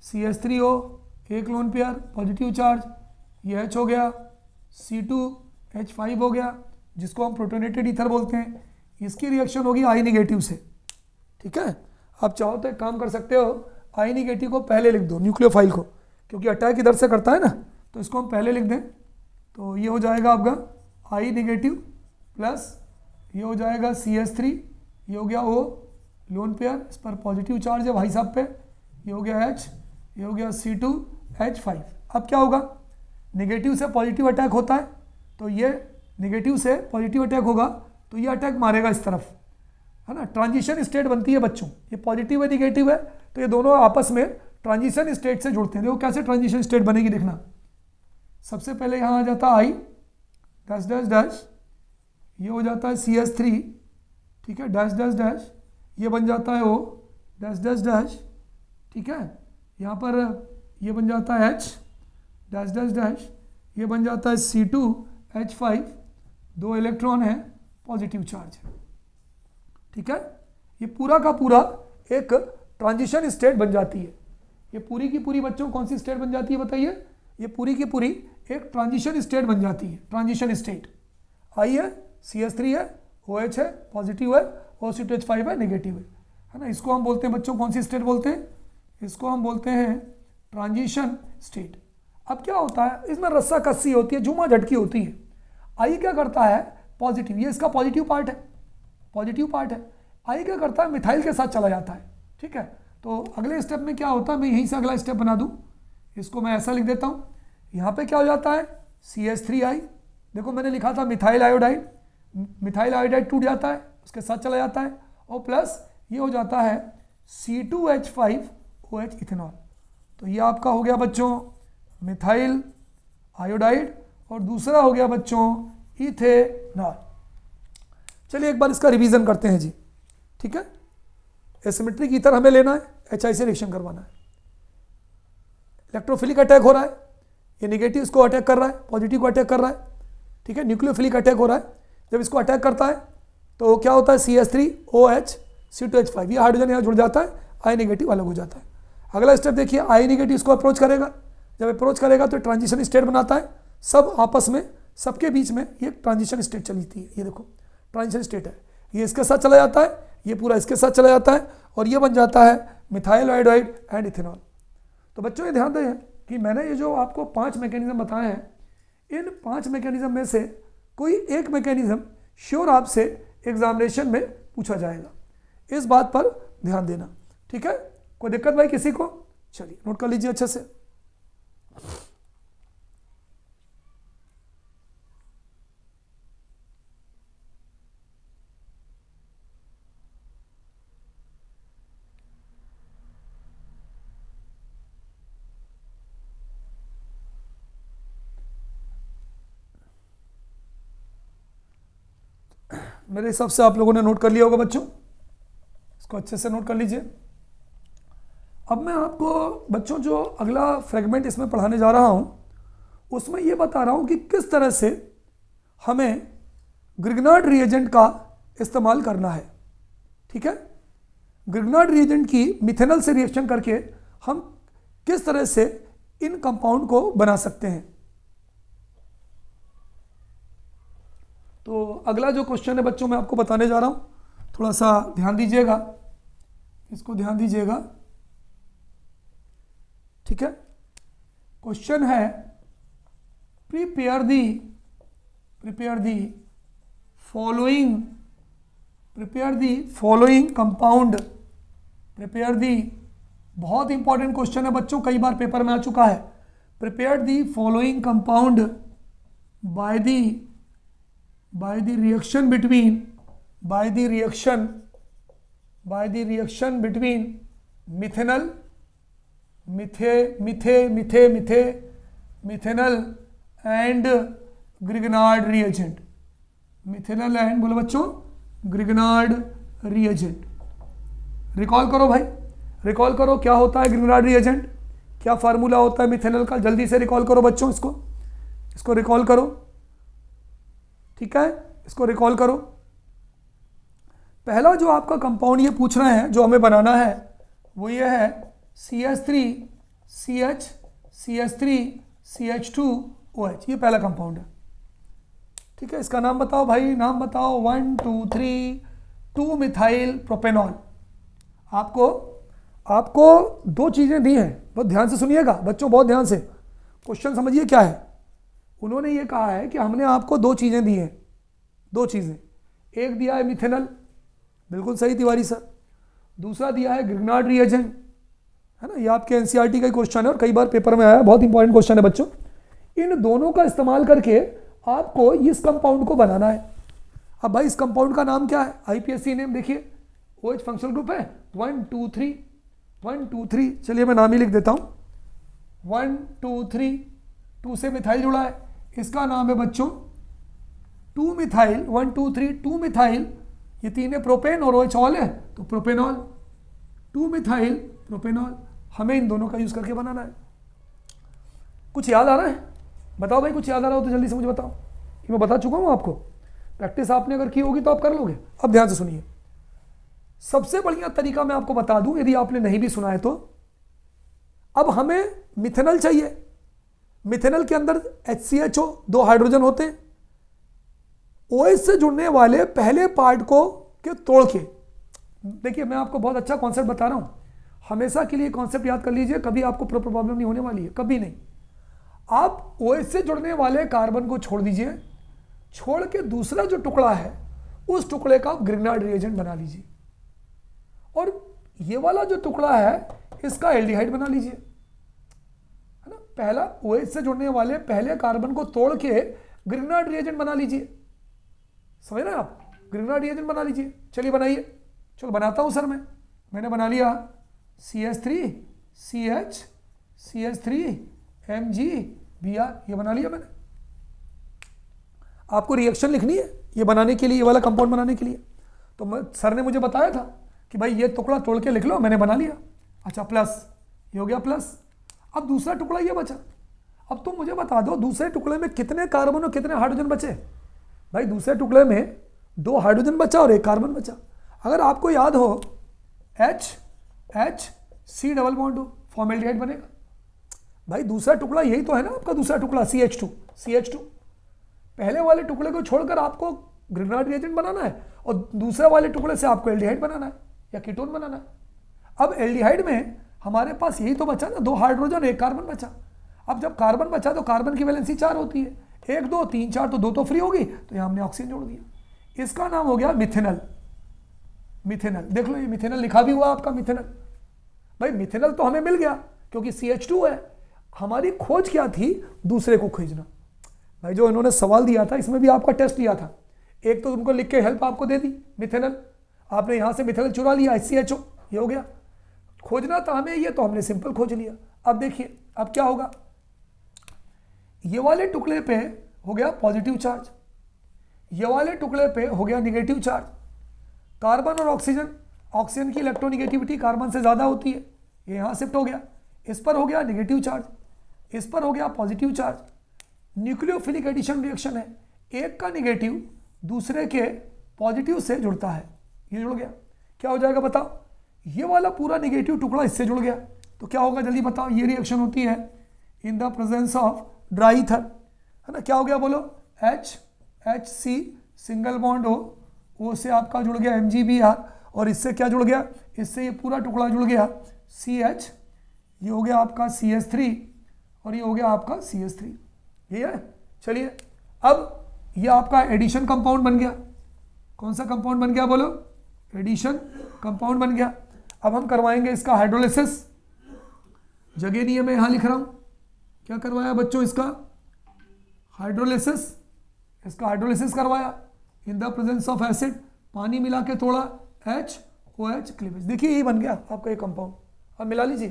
CH3O एक लोन पेयर पॉजिटिव चार्ज, ये H हो गया, C2H5 हो गया, जिसको हम प्रोटोनेटेड ईथर बोलते हैं। इसकी रिएक्शन होगी I निगेटिव से, ठीक है। आप चाहो तो एक काम कर सकते हो, I निगेटिव को पहले लिख दो न्यूक्लियोफाइल को, क्योंकि अटैक इधर से करता है ना, तो इसको हम पहले लिख दें तो ये हो जाएगा आपका I निगेटिव प्लस ये हो जाएगा CH3, ये हो गया O लोन पेयर, इस पर पॉजिटिव चार्ज है भाई साहब पे, ये हो गया H, ये हो गया C2H5। अब क्या होगा, नेगेटिव से पॉजिटिव अटैक होता है, तो ये नेगेटिव से पॉजिटिव अटैक होगा तो ये अटैक मारेगा इस तरफ, है ना। ट्रांजिशन स्टेट बनती है बच्चों, ये पॉजिटिव है निगेटिव है, तो ये दोनों आपस में ट्रांजिशन स्टेट से जुड़ते हैं। देखो कैसे ट्रांजिशन स्टेट बनेगी, देखना। सबसे पहले यहाँ आ जाता है I डैश डैश डैश, ये हो जाता है CH3, ठीक है, डैश डैश डैश, ये बन जाता है O डैश डैश डैश, ठीक है, यहाँ पर ये बन जाता है H डैश डैश डैश, ये बन जाता है C2H5, दो इलेक्ट्रॉन है, पॉजिटिव चार्ज है, ठीक है। ये पूरा का पूरा एक ट्रांजिशन स्टेट बन जाती है। ये पूरी की पूरी बच्चों कौन सी स्टेट बन जाती है बताइए, ये पूरी की पूरी एक ट्रांजिशन स्टेट बन जाती है। ट्रांजिशन स्टेट I है, CH3 है, OH है, पॉजिटिव है, O2H5 है, नेगेटिव है ना। इसको हम बोलते हैं बच्चों कौन सी स्टेट बोलते हैं, इसको हम बोलते हैं ट्रांजिशन स्टेट। अब क्या होता है, इसमें रस्सा कस्सी होती है, झूमा झटकी होती है। I क्या करता है, पॉजिटिव, ये इसका पॉजिटिव पार्ट है, पॉजिटिव पार्ट है। I क्या करता है, मिथाइल के साथ चला जाता है, ठीक है। तो अगले स्टेप में क्या होता है, मैं यहीं से अगला स्टेप बना दूं, इसको मैं ऐसा लिख देता हूं। यहाँ पे क्या हो जाता है, CH3I, देखो मैंने लिखा था मिथाइल आयोडाइड, मिथाइल आयोडाइड टूट जाता है, उसके साथ चला जाता है, और प्लस ये हो जाता है C2H5OH इथेनॉल। तो ये आपका हो गया बच्चों मिथाइल आयोडाइड, और दूसरा हो गया बच्चों इथेनॉल। चलिए एक बार इसका रिवीजन करते हैं जी, ठीक है। एसिमेट्रिक ईथर हमें लेना है, HI से रिएक्शन करवाना है। इलेक्ट्रोफिलिक अटैक हो रहा है, ये निगेटिव इसको अटैक कर रहा है, पॉजिटिव को अटैक कर रहा है, ठीक है। न्यूक्लियोफिलिक अटैक हो रहा है, जब इसको अटैक करता है तो क्या होता है, CH3OH C2H5, ये हाइड्रोजन यहाँ जुड़ जाता है, I नेगेटिव अलग हो जाता है। अगला स्टेप देखिए, I नेगेटिव इसको अप्रोच करेगा, जब अप्रोच करेगा तो ट्रांजिशन स्टेट बनाता है, सब आपस में, सबके बीच में ये ट्रांजिशन स्टेट चलती है। ये देखो ट्रांजिशन स्टेट है, ये इसके साथ चला जाता है, ये पूरा इसके साथ चला जाता है, और ये बन जाता है मिथाइल आयोडाइड एंड इथेनॉल। तो बच्चों ये ध्यान दें कि मैंने ये जो आपको 5 मैकेनिज्म बताए हैं, इन 5 मैकेनिज्म में से कोई एक मैकेनिज्म श्योर आपसे एग्जामिनेशन में पूछा जाएगा, इस बात पर ध्यान देना, ठीक है। कोई दिक्कत भाई किसी को? चलिए नोट कर लीजिए अच्छे से। मेरे हिसाब से आप लोगों ने नोट कर लिया होगा बच्चों, इसको अच्छे से नोट कर लीजिए। अब मैं आपको बच्चों जो अगला फ्रेगमेंट इसमें पढ़ाने जा रहा हूं, उसमें ये बता रहा हूं कि किस तरह से हमें ग्रिग्नार्ड रिएजेंट का इस्तेमाल करना है, ठीक है। ग्रिग्नार्ड रिएजेंट की मिथेनॉल से रिएक्शन करके हम किस तरह से इन कंपाउंड को बना सकते हैं। तो अगला जो क्वेश्चन है बच्चों मैं आपको बताने जा रहा हूं, थोड़ा सा ध्यान दीजिएगा, इसको ध्यान दीजिएगा, ठीक है। क्वेश्चन है prepare the following compound. Prepare the, बहुत इंपॉर्टेंट क्वेश्चन है बच्चों, कई बार पेपर में आ चुका है। Prepare the following compound by the reaction between methanol and Grignard reagent. Methanol and बोलो बच्चों ग्रिग्नार्ड रिएजेंट। रिकॉल करो भाई, रिकॉल करो क्या होता है ग्रिग्नार्ड रिएजेंट, क्या फार्मूला होता है मिथेनॉल का, जल्दी से रिकॉल करो बच्चों, इसको रिकॉल करो, ठीक है, इसको रिकॉल करो। पहला जो आपका कंपाउंड ये पूछ रहे हैं जो हमें बनाना है वो ये है CH3CH2OH, ये पहला कंपाउंड है, ठीक है। इसका नाम बताओ भाई, नाम बताओ। 1 2 3 2 मिथाइल प्रोपेनॉल। आपको 2 चीजें दी हैं, बहुत ध्यान से सुनिएगा बच्चों, बहुत ध्यान से क्वेश्चन समझिए क्या है। उन्होंने ये कहा है कि हमने आपको 2 चीजें दी हैं, 2 चीजें, एक दिया है मिथेनॉल, बिल्कुल सही तिवारी सर, दूसरा दिया है ग्रिग्नार्ड रिएजेंट, है ना। ये आपके एनसीईआरटी का क्वेश्चन है और कई बार पेपर में आया, बहुत इंपॉर्टेंट क्वेश्चन है बच्चों। इन दोनों का इस्तेमाल करके आपको इस कंपाउंड को बनाना है। अब भाई इस कंपाउंड का नाम क्या है, आईपीएससी नेम देखिए, OH फंक्शनल ग्रुप है 1 2 3। चलिए मैं नाम ही लिख देता हूं, 1 2 3, 2 से मिथाइल जुड़ा है, इसका नाम है बच्चों 2 मिथाइल। 1 2 3 2 मिथाइल, ये 3 है प्रोपेन और OH ऑल है तो प्रोपेनॉल, 2 मिथाइल प्रोपेनॉल। हमें इन दोनों का यूज करके बनाना है। कुछ याद आ रहा है? बताओ भाई, कुछ याद आ रहा हो तो जल्दी से मुझे बताओ। ये मैं बता चुका हूं आपको, प्रैक्टिस आपने अगर की होगी तो आप कर लोगे। अब ध्यान से सुनिए, सबसे बढ़िया तरीका मैं आपको बता दूं यदि आपने नहीं भी सुना है तो। अब हमें मिथेनॉल चाहिए, मिथेनॉल के अंदर HCHO 2 हाइड्रोजन होते हैं, OH से जुड़ने वाले पहले पार्ट को के तोड़ के, देखिए मैं आपको बहुत अच्छा कॉन्सेप्ट बता रहा हूं, हमेशा के लिए कॉन्सेप्ट याद कर लीजिए, कभी आपको प्रॉब्लम नहीं होने वाली है, कभी नहीं। आप OH से जुड़ने वाले कार्बन को छोड़ दीजिए, छोड़ के दूसरा जो टुकड़ा है उस टुकड़े का ग्रिग्नार्ड रिएजेंट बना लीजिए, और ये वाला जो टुकड़ा है इसका एल्डिहाइड बना लीजिए, है ना। पहला OH से जुड़ने वाले पहले कार्बन को तोड़ के ग्रिग्नार्ड रिएजेंट बना लीजिए, समझ रहे हैं आप, ग्रिग्नार्ड रिएजेंट बना लीजिए। चलिए बनाइए, चलो बनाता हूं सर मैंने बना लिया CH3MgBr, ये बना लिया मैंने। आपको रिएक्शन लिखनी है ये बनाने के लिए, ये वाला कंपाउंड बनाने के लिए। तो सर ने मुझे बताया था कि भाई ये टुकड़ा तोड़ के लिख लो, मैंने बना लिया। अच्छा प्लस, ये हो गया प्लस। अब दूसरा टुकड़ा ये बचा। अब तुम मुझे बता दो दूसरे टुकड़े में कितने कार्बन और कितने हाइड्रोजन बचे। भाई दूसरे टुकड़े में 2 हाइड्रोजन बचा और 1 कार्बन बचा। अगर आपको याद हो HC डबल बॉन्ड हो, फॉर्मेल्डिहाइड बनेगा। भाई दूसरा टुकड़ा यही तो है ना आपका दूसरा टुकड़ा, CH2। पहले वाले टुकड़े को छोड़कर आपको ग्रिग्नार्ड रिएजेंट बनाना है और दूसरे वाले टुकड़े से आपको एल्डिहाइड बनाना है या कीटोन बनाना है। अब एल्डिहाइड में हमारे पास यही तो बचा ना, 2 हाइड्रोजन 1 कार्बन बचा। अब जब कार्बन बचा तो कार्बन की वैलेंसी 4 होती है, 1 2 3 4 तो 2 तो फ्री होगी, तो यहाँ हमने ऑक्सीजन जोड़ दिया। इसका नाम हो गया मिथेनल। देख लो ये मिथेनल लिखा भी हुआ आपका मिथेनल। भाई मिथेनल तो हमें मिल गया क्योंकि CH2 है। हमारी खोज क्या थी, दूसरे को खोजना। भाई जो इन्होंने सवाल दिया था इसमें भी आपका टेस्ट लिया था, एक तो तुमको लिख के हेल्प आपको दे दी मिथेनल, आपने यहां से मिथेनल चुरा लिया HCHO, ये हो गया। खोजना था हमें ये, तो हमने सिंपल खोज लिया। अब देखिए अब क्या होगा, ये वाले टुकड़े पे हो गया पॉजिटिव चार्ज, ये वाले टुकड़े पे हो गया निगेटिव चार्ज। कार्बन और ऑक्सीजन की इलेक्ट्रोनिगेटिविटी कार्बन से ज्यादा होती है, ये यहां शिफ्ट हो गया। इस पर हो गया निगेटिव चार्ज, इस पर हो गया positive charge. Nucleophilic addition reaction है, एक का निगेटिव दूसरे के पॉजिटिव से जुड़ता है, ये जुड़ गया। क्या हो जाएगा बताओ, ये वाला पूरा निगेटिव टुकड़ा इससे जुड़ गया, तो क्या होगा जल्दी बताओ। ये रिएक्शन होती है इन the presence of dry ether, है ना। क्या हो गया बोलो, HC सिंगल बॉन्ड O से आपका जुड़ गया MgBr, और इससे क्या जुड़ गया, इससे ये पूरा टुकड़ा जुड़ गया CH, ये हो गया आपका CH3 और ये हो गया आपका CH3, ये है। चलिए अब ये आपका एडिशन कंपाउंड बन गया। कौन सा कंपाउंड बन गया बोलो, एडिशन कंपाउंड बन गया। अब हम करवाएंगे इसका हाइड्रोलिसिस, जगह नहीं है मैं यहां लिख रहा हूं। क्या करवाया बच्चों, इसका हाइड्रोलिसिस, इसका हाइड्रोलिसिस करवाया इन द प्रेजेंस ऑफ एसिड, पानी मिला के थोड़ा HOH क्लीवेज। देखिए यही बन गया आपका ये कंपाउंड। अब मिला लीजिए,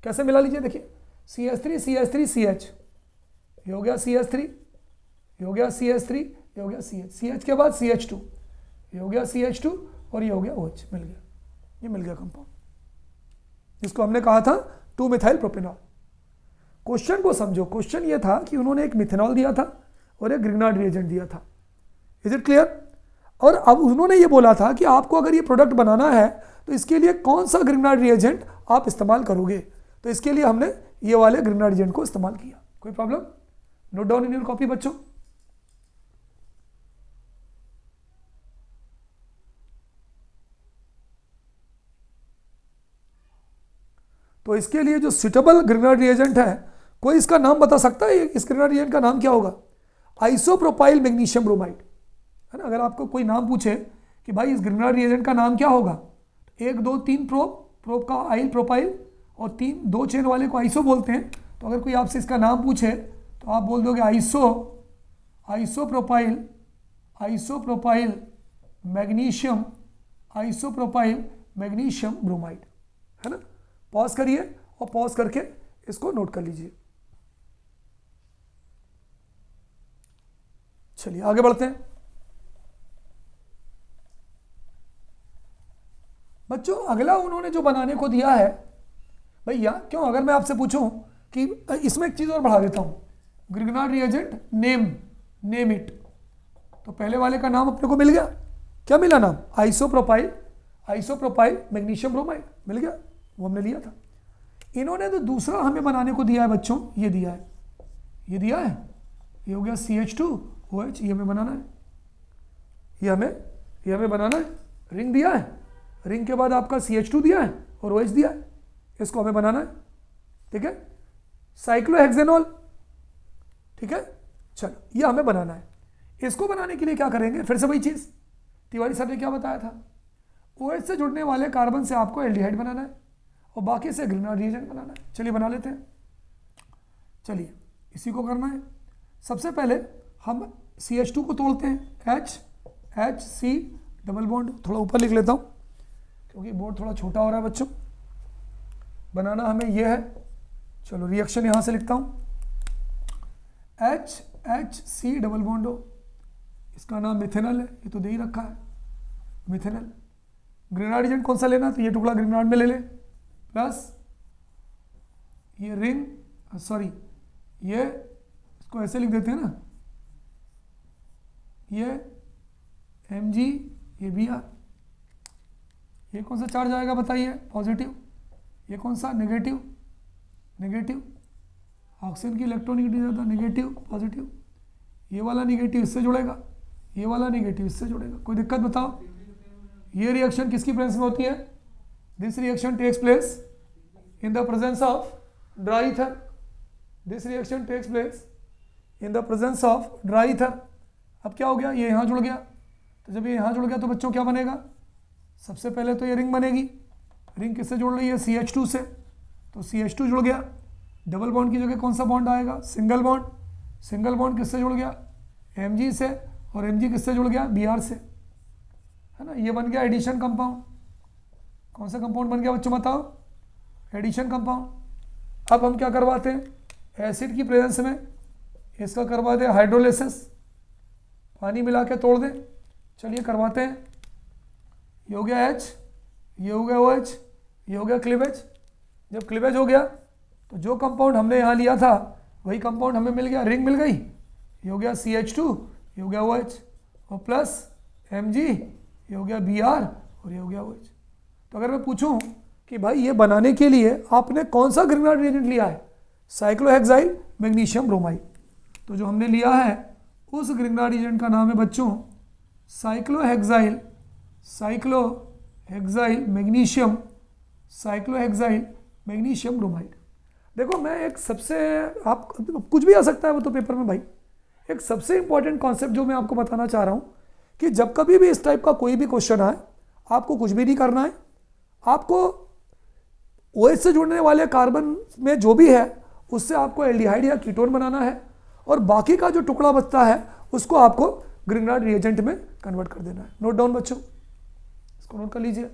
कैसे मिला लीजिए, देखिए CH3 CH3 CH, ये हो गया CH3, ये हो गया CH3, ये हो गया CH के बाद CH2, ये हो गया CH2 और ये हो गया OH, मिल गया, ये मिल गया कंपाउंड जिसको हमने कहा था 2 मिथाइल प्रोपेनॉल। क्वेश्चन को समझो, क्वेश्चन ये था कि उन्होंने एक मिथेनॉल दिया था और एक ग्रिग्नार्ड रिएजेंट दिया था। Is it clear. और अब उन्होंने ये बोला था कि आपको अगर ये प्रोडक्ट बनाना है तो इसके लिए कौन सा ग्रिग्नार्ड रिएजेंट आप इस्तेमाल करोगे, तो इसके लिए हमने ये वाले ग्रिग्नार्ड रिएजेंट को इस्तेमाल किया। कोई problem, note down in your copy बच्चों। तो इसके लिए जो सुटेबल ग्रिग्नार्ड रिएजेंट है, कोई इसका नाम बता सकता है, इस ग्रिग्नार्ड रिएजेंट का नाम क्या होगा। आइसोप्रोपाइल मैग्नीशियम ब्रोमाइड, है ना। अगर आपको कोई नाम पूछे कि भाई इस ग्रिग्नार्ड रिएजेंट का नाम क्या होगा, 1 2 3 प्रोप का आइल प्रोपाइल और 3 2 चेन वाले को आइसो बोलते हैं। तो अगर कोई आपसे इसका नाम पूछे तो आप बोल दोगे आइसोप्रोपाइल मैग्नीशियम ब्रोमाइड, है ना। पॉज करिए और पॉज करके इसको नोट कर लीजिए। चलिए आगे बढ़ते हैं बच्चों। अगला उन्होंने जो बनाने को दिया है भैया, क्यों, अगर मैं आपसे पूछूं कि इसमें एक चीज और बढ़ा देता हूं, ग्रिग्नार्ड रिएजेंट नेम इट, तो पहले वाले का नाम अपने को मिल गया, क्या मिला नाम, आइसोप्रोपाइल मैग्नीशियम ब्रोमाइड मिल गया, वो हमने लिया था। इन्होंने तो दूसरा हमें बनाने को दिया है बच्चों, ये दिया है, ये हो गया CH2OH, ये हमें बनाना है, ये हमें बनाना है। रिंग दिया है, रिंग के बाद आपका CH2 दिया है और OH दिया है, इसको हमें बनाना है, ठीक है। साइक्लोहेक्सेनॉल, ठीक है। चलो ये हमें बनाना है। इसको बनाने के लिए क्या करेंगे, फिर से वही चीज तिवारी सर ने क्या बताया था, OH से जुड़ने वाले कार्बन से आपको एल्डिहाइड बनाना है और बाकी से ग्रिग्नार्ड रिएजेंट बनाना है। चलिए बना लेते हैं। चलिए इसी को करना है। सबसे पहले हम CH2 को तोड़ते हैं, HC डबल बॉन्ड, थोड़ा ऊपर लिख लेता हूँ क्योंकि बोर्ड थोड़ा छोटा हो रहा है बच्चों। बनाना हमें ये है, चलो रिएक्शन यहाँ से लिखता हूँ, HC डबल बॉन्ड हो, इसका नाम मिथेनल है, ये तो दे ही रखा है मिथेनल। ग्रेनाइड एजेंट कौन सा लेना, तो ये टुकड़ा ग्रेनाइड में ले ले, प्लस ये रिंग, सॉरी ये इसको ऐसे लिख देते हैं ना, ये Mg, ये Br। ये कौन सा चार्ज आएगा बताइए, पॉजिटिव। ये कौन सा, नेगेटिव, नेगेटिव। ऑक्सीजन की इलेक्ट्रॉनिगेटिव ज़्यादा, नेगेटिव पॉजिटिव। ये वाला नेगेटिव इससे जुड़ेगा, ये वाला नेगेटिव इससे जुड़ेगा। कोई दिक्कत बताओ। ये रिएक्शन किसकी प्रेजेंस में होती है, this reaction takes place in the presence of dry ether, this reaction takes place in the presence of dry ether. अब क्या हो गया, ये यहाँ जुड़ गया, तो जब ये यहाँ जुड़ गया तो बच्चों क्या बनेगा, सबसे पहले तो ये रिंग बनेगी। रिंग किससे जुड़ रही है, CH2 से, तो CH2 जुड़ गया। डबल बॉन्ड की जगह कौन सा बॉन्ड आएगा, सिंगल बॉन्ड। सिंगल बॉन्ड किससे जुड़ गया, Mg से, और Mg किससे जुड़ गया, Br से, है ना। ये बन गया एडिशन कंपाउंड। कौन सा कंपाउंड बन गया बच्चों बताओ, एडिशन कंपाउंड। अब हम क्या करवाते हैं, एसिड की प्रेजेंस में इसका करवा दें हाइड्रोलिसिस, पानी मिला के तोड़ दें। चलिए करवाते हैं। ये हो गया H, ये हो गया OH, ये हो गया क्लीवेज। जब क्लीवेज हो गया तो जो कंपाउंड हमने यहाँ लिया था वही कंपाउंड हमें मिल गया, रिंग मिल गई। ये हो गया CH2, ये हो गया OH, और प्लस Mg, ये हो गया Br, और ये हो गया OH। तो अगर मैं पूछूं कि भाई ये बनाने के लिए आपने कौन सा ग्रेनाइड रिएजेंट लिया है, साइक्लोहेक्साइल मैग्नीशियम ब्रोमाइड। तो जो हमने लिया है उस ग्रेनाइड रिएजेंट का नाम है बच्चों cyclohexyl, cyclohexyl magnesium, cyclohexyl magnesium bromide. देखो मैं एक सबसे, आप कुछ भी आ सकता है वो तो पेपर में भाई, एक सबसे इंपॉर्टेंट कॉन्सेप्ट जो मैं आपको बताना चाह रहा हूँ कि जब कभी भी इस टाइप का कोई भी क्वेश्चन आए, आपको कुछ भी नहीं करना है। आपको OH से जुड़ने वाले कार्बन में जो भी है उससे आपको एल्डिहाइड या कीटोन बनाना है, और बाकी का जो टुकड़ा बचता है उसको आपको ग्रेनाइड रिएजेंट में कन्वर्ट कर देना है। नोट डाउन बच्चों, इसको नोट कर लीजिए।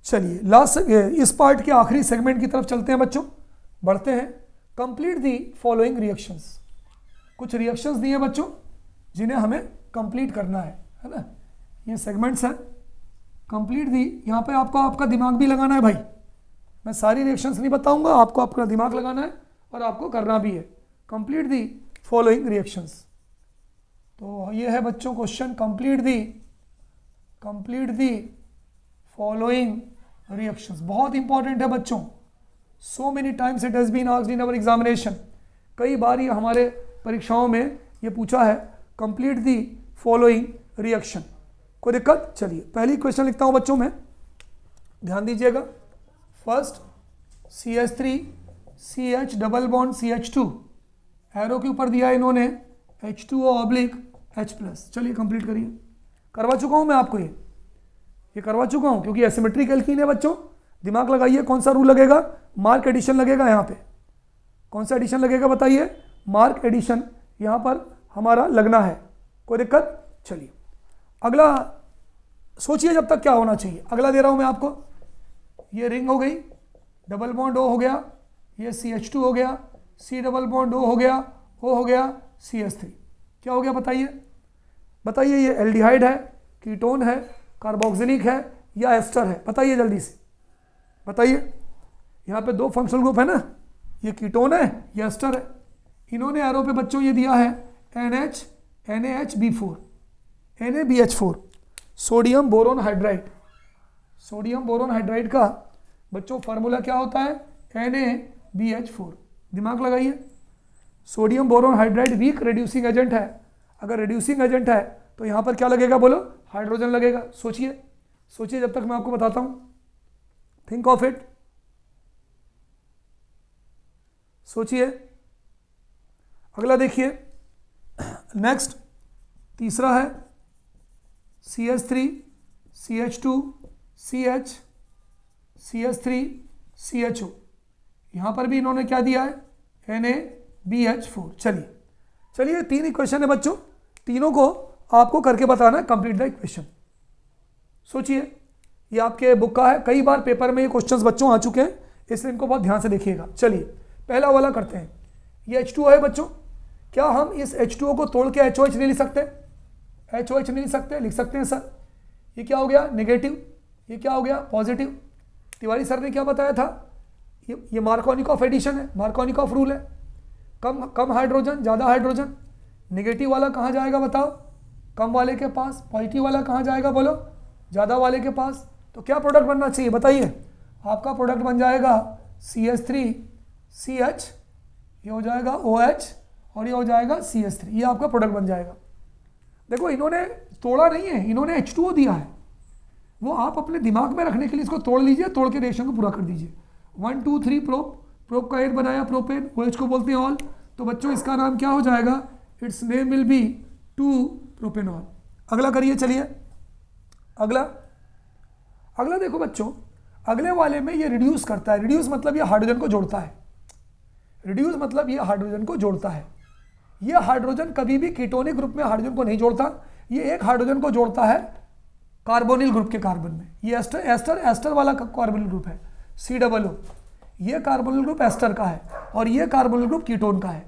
चलिए लास्ट, इस पार्ट के आखिरी सेगमेंट की तरफ चलते हैं बच्चों, बढ़ते हैं। Complete the following reactions. कुछ रिएक्शंस दिए बच्चों जिन्हें हमें कंप्लीट करना है ना। ये सेगमेंट्स हैं, कंप्लीट दी। यहाँ पे आपको आपका दिमाग भी लगाना है भाई, मैं सारी रिएक्शंस नहीं बताऊंगा, आपको अपना दिमाग लगाना है और आपको करना भी है। Complete the following reactions. तो ये है बच्चों question, complete the following reactions. बहुत इंपॉर्टेंट है बच्चों, so many times it has been asked in our examination. कई बार ये हमारे परीक्षाओं में ये पूछा है, कंप्लीट दी फॉलोइंग रिएक्शन। कोई दिक्कत। चलिए पहली क्वेश्चन लिखता हूं बच्चों में, ध्यान दीजिएगा। First CH3 CH double bond CH2, arrow के ऊपर दिया है इन्होंने H2O/H+। चलिए कंप्लीट करिए। करवा चुका हूं मैं आपको, ये करवा चुका हूं क्योंकि एसिमेट्रिक एल्कीन है बच्चों। दिमाग लगाइए, कौन सा रूल लगेगा, मार्क एडिशन लगेगा। यहाँ पे कौन सा एडिशन लगेगा बताइए, मार्क एडिशन यहाँ पर हमारा लगना है। कोई दिक्कत। चलिए अगला सोचिए जब तक क्या होना चाहिए। अगला दे रहा हूं मैं आपको, ये रिंग हो गई, डबल बॉन्ड O हो गया, ये CH2 हो गया, C डबल बॉन्ड O हो गया, O हो गया CH3। क्या हो गया बताइए ये एल्डिहाइड है, कीटोन है, कार्बोक्सिलिक है या एस्टर है, बताइए जल्दी से बताइए। यहाँ पे दो फंक्शनल ग्रुप है ना, ये कीटोन है या एस्टर है। इन्होंने एरो पे बच्चों ये दिया है NaHB4 NaBH4, sodium boron hydride. Sodium boron hydride का बच्चों फार्मूला क्या होता है, NaBH4। दिमाग लगाइए, sodium boron hydride weak reducing agent है। अगर रिड्यूसिंग एजेंट है तो यहाँ पर क्या लगेगा बोलो, हाइड्रोजन लगेगा। सोचिए जब तक मैं आपको बताता हूं, थिंक ऑफ इट, सोचिए। अगला देखिए, नेक्स्ट तीसरा है CH3 CH2 CH CH3 CHO। यहां पर भी इन्होंने क्या दिया है, NaBH4। चलिए तीन इक्वेशन है बच्चों, तीनों को आपको करके बताना है, कंप्लीट द इक्वेशन। सोचिए ये आपके बुक का है, कई बार पेपर में ये क्वेश्चंस बच्चों आ चुके हैं, इसलिए इनको बहुत ध्यान से देखिएगा। चलिए पहला वाला करते हैं। ये H2O है बच्चों, क्या हम इस H2O को तोड़ के HOH नहीं लिख सकते? HOH नहीं लिख सकते? लिख सकते हैं सर। ये क्या हो गया? नेगेटिव। ये क्या हो गया? पॉजिटिव। तिवारी सर ने क्या बताया था? ये मार्कोनिकॉफ एडिशन है, मार्कोनिकॉफ रूल है। कम हाइड्रोजन ज़्यादा हाइड्रोजन, नेगेटिव वाला कहाँ जाएगा बताओ? कम वाले के पास। पॉजिटिव वाला कहाँ जाएगा बोलो? ज़्यादा वाले के पास। तो क्या प्रोडक्ट बनना चाहिए बताइए? आपका प्रोडक्ट बन जाएगा CH3CH, ये हो जाएगा OH और ये हो जाएगा CH3, ये आपका प्रोडक्ट बन जाएगा। देखो इन्होंने तोड़ा नहीं है, इन्होंने H2O दिया है, वो आप अपने दिमाग में रखने के लिए इसको तोड़ लीजिए, तोड़ के रिएक्शन को पूरा कर दीजिए। 1 2 3 प्रोप का 8 बनाया प्रोपेन, OH को बोलते हैं ऑल, तो बच्चों इसका नाम क्या हो जाएगा? It's name will be 2 propanol. अगला करिए, चलिए अगला देखो बच्चों, अगले वाले में ये रिड्यूस करता है। रिड्यूस मतलब ये हाइड्रोजन को जोड़ता है। रिड्यूस मतलब ये हाइड्रोजन को जोड़ता है। ये हाइड्रोजन कभी भी कीटोनिक ग्रुप में हाइड्रोजन को नहीं जोड़ता, ये एक हाइड्रोजन को जोड़ता है कार्बोनिल ग्रुप के कार्बन में। ये एस्टर वाला कार्बोनिल ग्रुप है COO, ये कार्बोनिल ग्रुप एस्टर का है और ये कार्बोनिल ग्रुप कीटोन का है।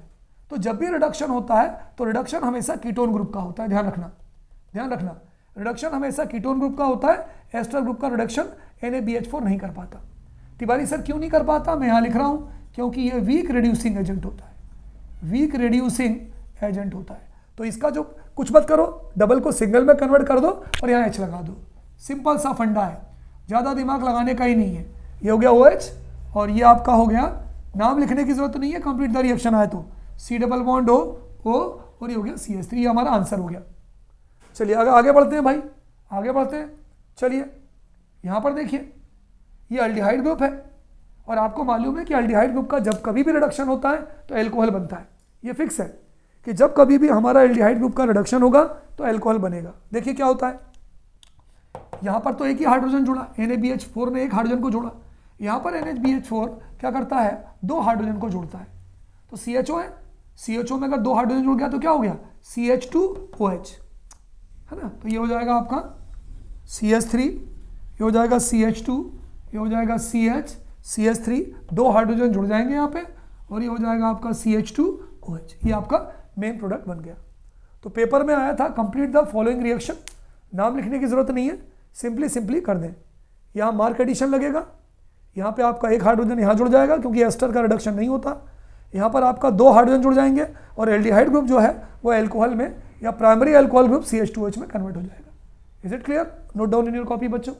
तो जब भी रिडक्शन होता है तो रिडक्शन हमेशा कीटोन ग्रुप का होता है, ध्यान रखना। रिडक्शन हमेशा कीटोन ग्रुप का होता है, एस्टर ग्रुप का रिडक्शन NaBH4 नहीं कर पाता। तिवारी सर क्यों नहीं कर पाता? मैं यहाँ लिख रहा हूँ क्योंकि ये वीक रिड्यूसिंग एजेंट होता है, वीक रिड्यूसिंग एजेंट होता है। तो इसका जो कुछ मत करो, डबल को सिंगल में कन्वर्ट कर दो और यहाँ H लगा दो, सिंपल सा फंडा है, ज़्यादा दिमाग लगाने का ही नहीं है। ये हो गया OH और ये आपका हो गया, नाम लिखने की जरूरत नहीं है, कंप्लीट द रिएक्शन आए तो C डबल बॉन्ड O और ये हो गया CH3, ये हमारा आंसर हो गया। चलिए आगे बढ़ते हैं भाई, आगे बढ़ते हैं। चलिए यहाँ पर देखिए, ये अल्डिहाइड ग्रुप है और आपको मालूम है कि अल्डिहाइड ग्रुप का जब कभी भी रिडक्शन होता है तो एल्कोहल बनता है। ये फिक्स है कि जब कभी भी हमारा एल्डिहाइड ग्रुप का रिडक्शन होगा तो एल्कोहल बनेगा। देखिए क्या होता है, यहाँ पर तो एक ही हाइड्रोजन जुड़ा, NaBH4 ने एक हाइड्रोजन को जोड़ा। यहाँ पर NaBH4 क्या करता है? 2 हाइड्रोजन को जोड़ता है। तो CHO है, CHO में अगर 2 हाइड्रोजन जुड़ गया तो क्या हो गया? CH2OH, है ना। तो ये हो जाएगा आपका CH3, ये हो जाएगा CH2, ये हो जाएगा CH3, 2 हाइड्रोजन जुड़ जाएंगे यहाँ पे और ये हो जाएगा आपका CH2OH। ये आपका मेन प्रोडक्ट बन गया। तो पेपर में आया था कंप्लीट द फॉलोइंग रिएक्शन, नाम लिखने की जरूरत नहीं है, सिंपली कर दें। यहाँ मार्क एडिशन लगेगा, यहाँ पे आपका एक हाइड्रोजन यहाँ जुड़ जाएगा क्योंकि एस्टर का रिडक्शन नहीं होता। यहाँ पर आपका 2 हाइड्रोजन जुड़ जाएंगे और एल्डिहाइड ग्रुप जो है वो एल्कोहल में या प्राइमरी अल्कोहल ग्रुप CH2OH में कन्वर्ट हो जाएगा। Is it clear? Note down in your copy बच्चों।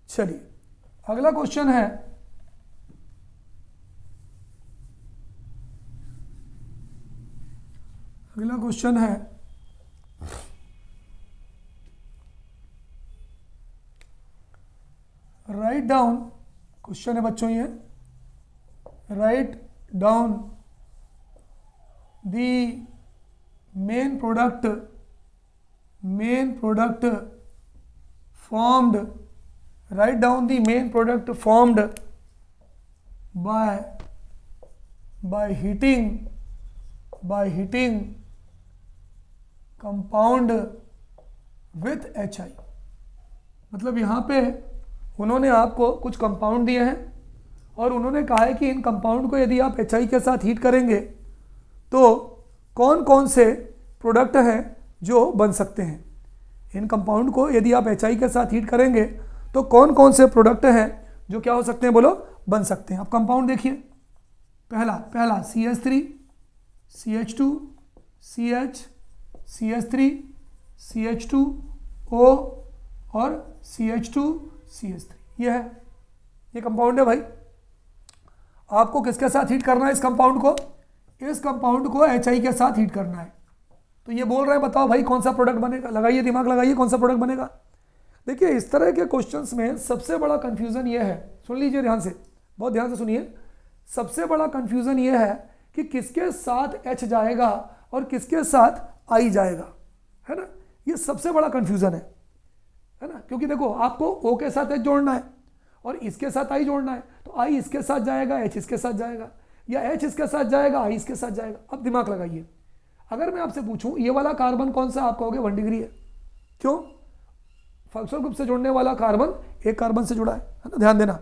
चलिए अगला क्वेश्चन है, राइट डाउन, क्वेश्चन है बच्चों ये, write down the main product formed, write down the main product formed by heating compound with HI। मतलब यहाँ पे उन्होंने आपको कुछ कंपाउंड दिए हैं और उन्होंने कहा है कि इन कंपाउंड को यदि आप HI के साथ हीट करेंगे तो कौन कौन से प्रोडक्ट हैं जो बन सकते हैं। इन कंपाउंड को यदि आप HI के साथ हीट करेंगे तो कौन कौन से प्रोडक्ट हैं जो क्या हो सकते हैं बोलो? बन सकते हैं। अब कंपाउंड देखिए, पहला CH3, CH2, CH, CH3, CH2O और CH2, CH3, ये है, ये कंपाउंड है भाई। आपको किसके साथ हीट करना है इस कंपाउंड को? इस कंपाउंड को HI के साथ हीट करना है। तो ये बोल रहे हैं बताओ भाई कौन सा प्रोडक्ट बनेगा? लगाइए दिमाग लगाइए, कौन सा प्रोडक्ट बनेगा। देखिए इस तरह के क्वेश्चंस में सबसे बड़ा कंफ्यूजन ये है, सुन लीजिए ध्यान से, बहुत ध्यान से सुनिए। सबसे बड़ा कंफ्यूजन ये है कि किसके साथ H जाएगा और किसके साथ I जाएगा, है ना। ये सबसे बड़ा कंफ्यूजन है ना, क्योंकि देखो आपको O के साथ H जोड़ना है और इसके साथ आई जोड़ना है, तो आई इसके साथ जाएगा, एच इसके साथ जाएगा, या एच इसके साथ जाएगा, आई इसके साथ जाएगा। अब दिमाग लगाइए, अगर मैं आपसे पूछूं ये वाला कार्बन कौन सा, आप कहोगे 1 डिग्री है। क्यों? फंक्शनल ग्रुप से जुड़ने वाला कार्बन एक कार्बन से जुड़ा है ना, ध्यान देना।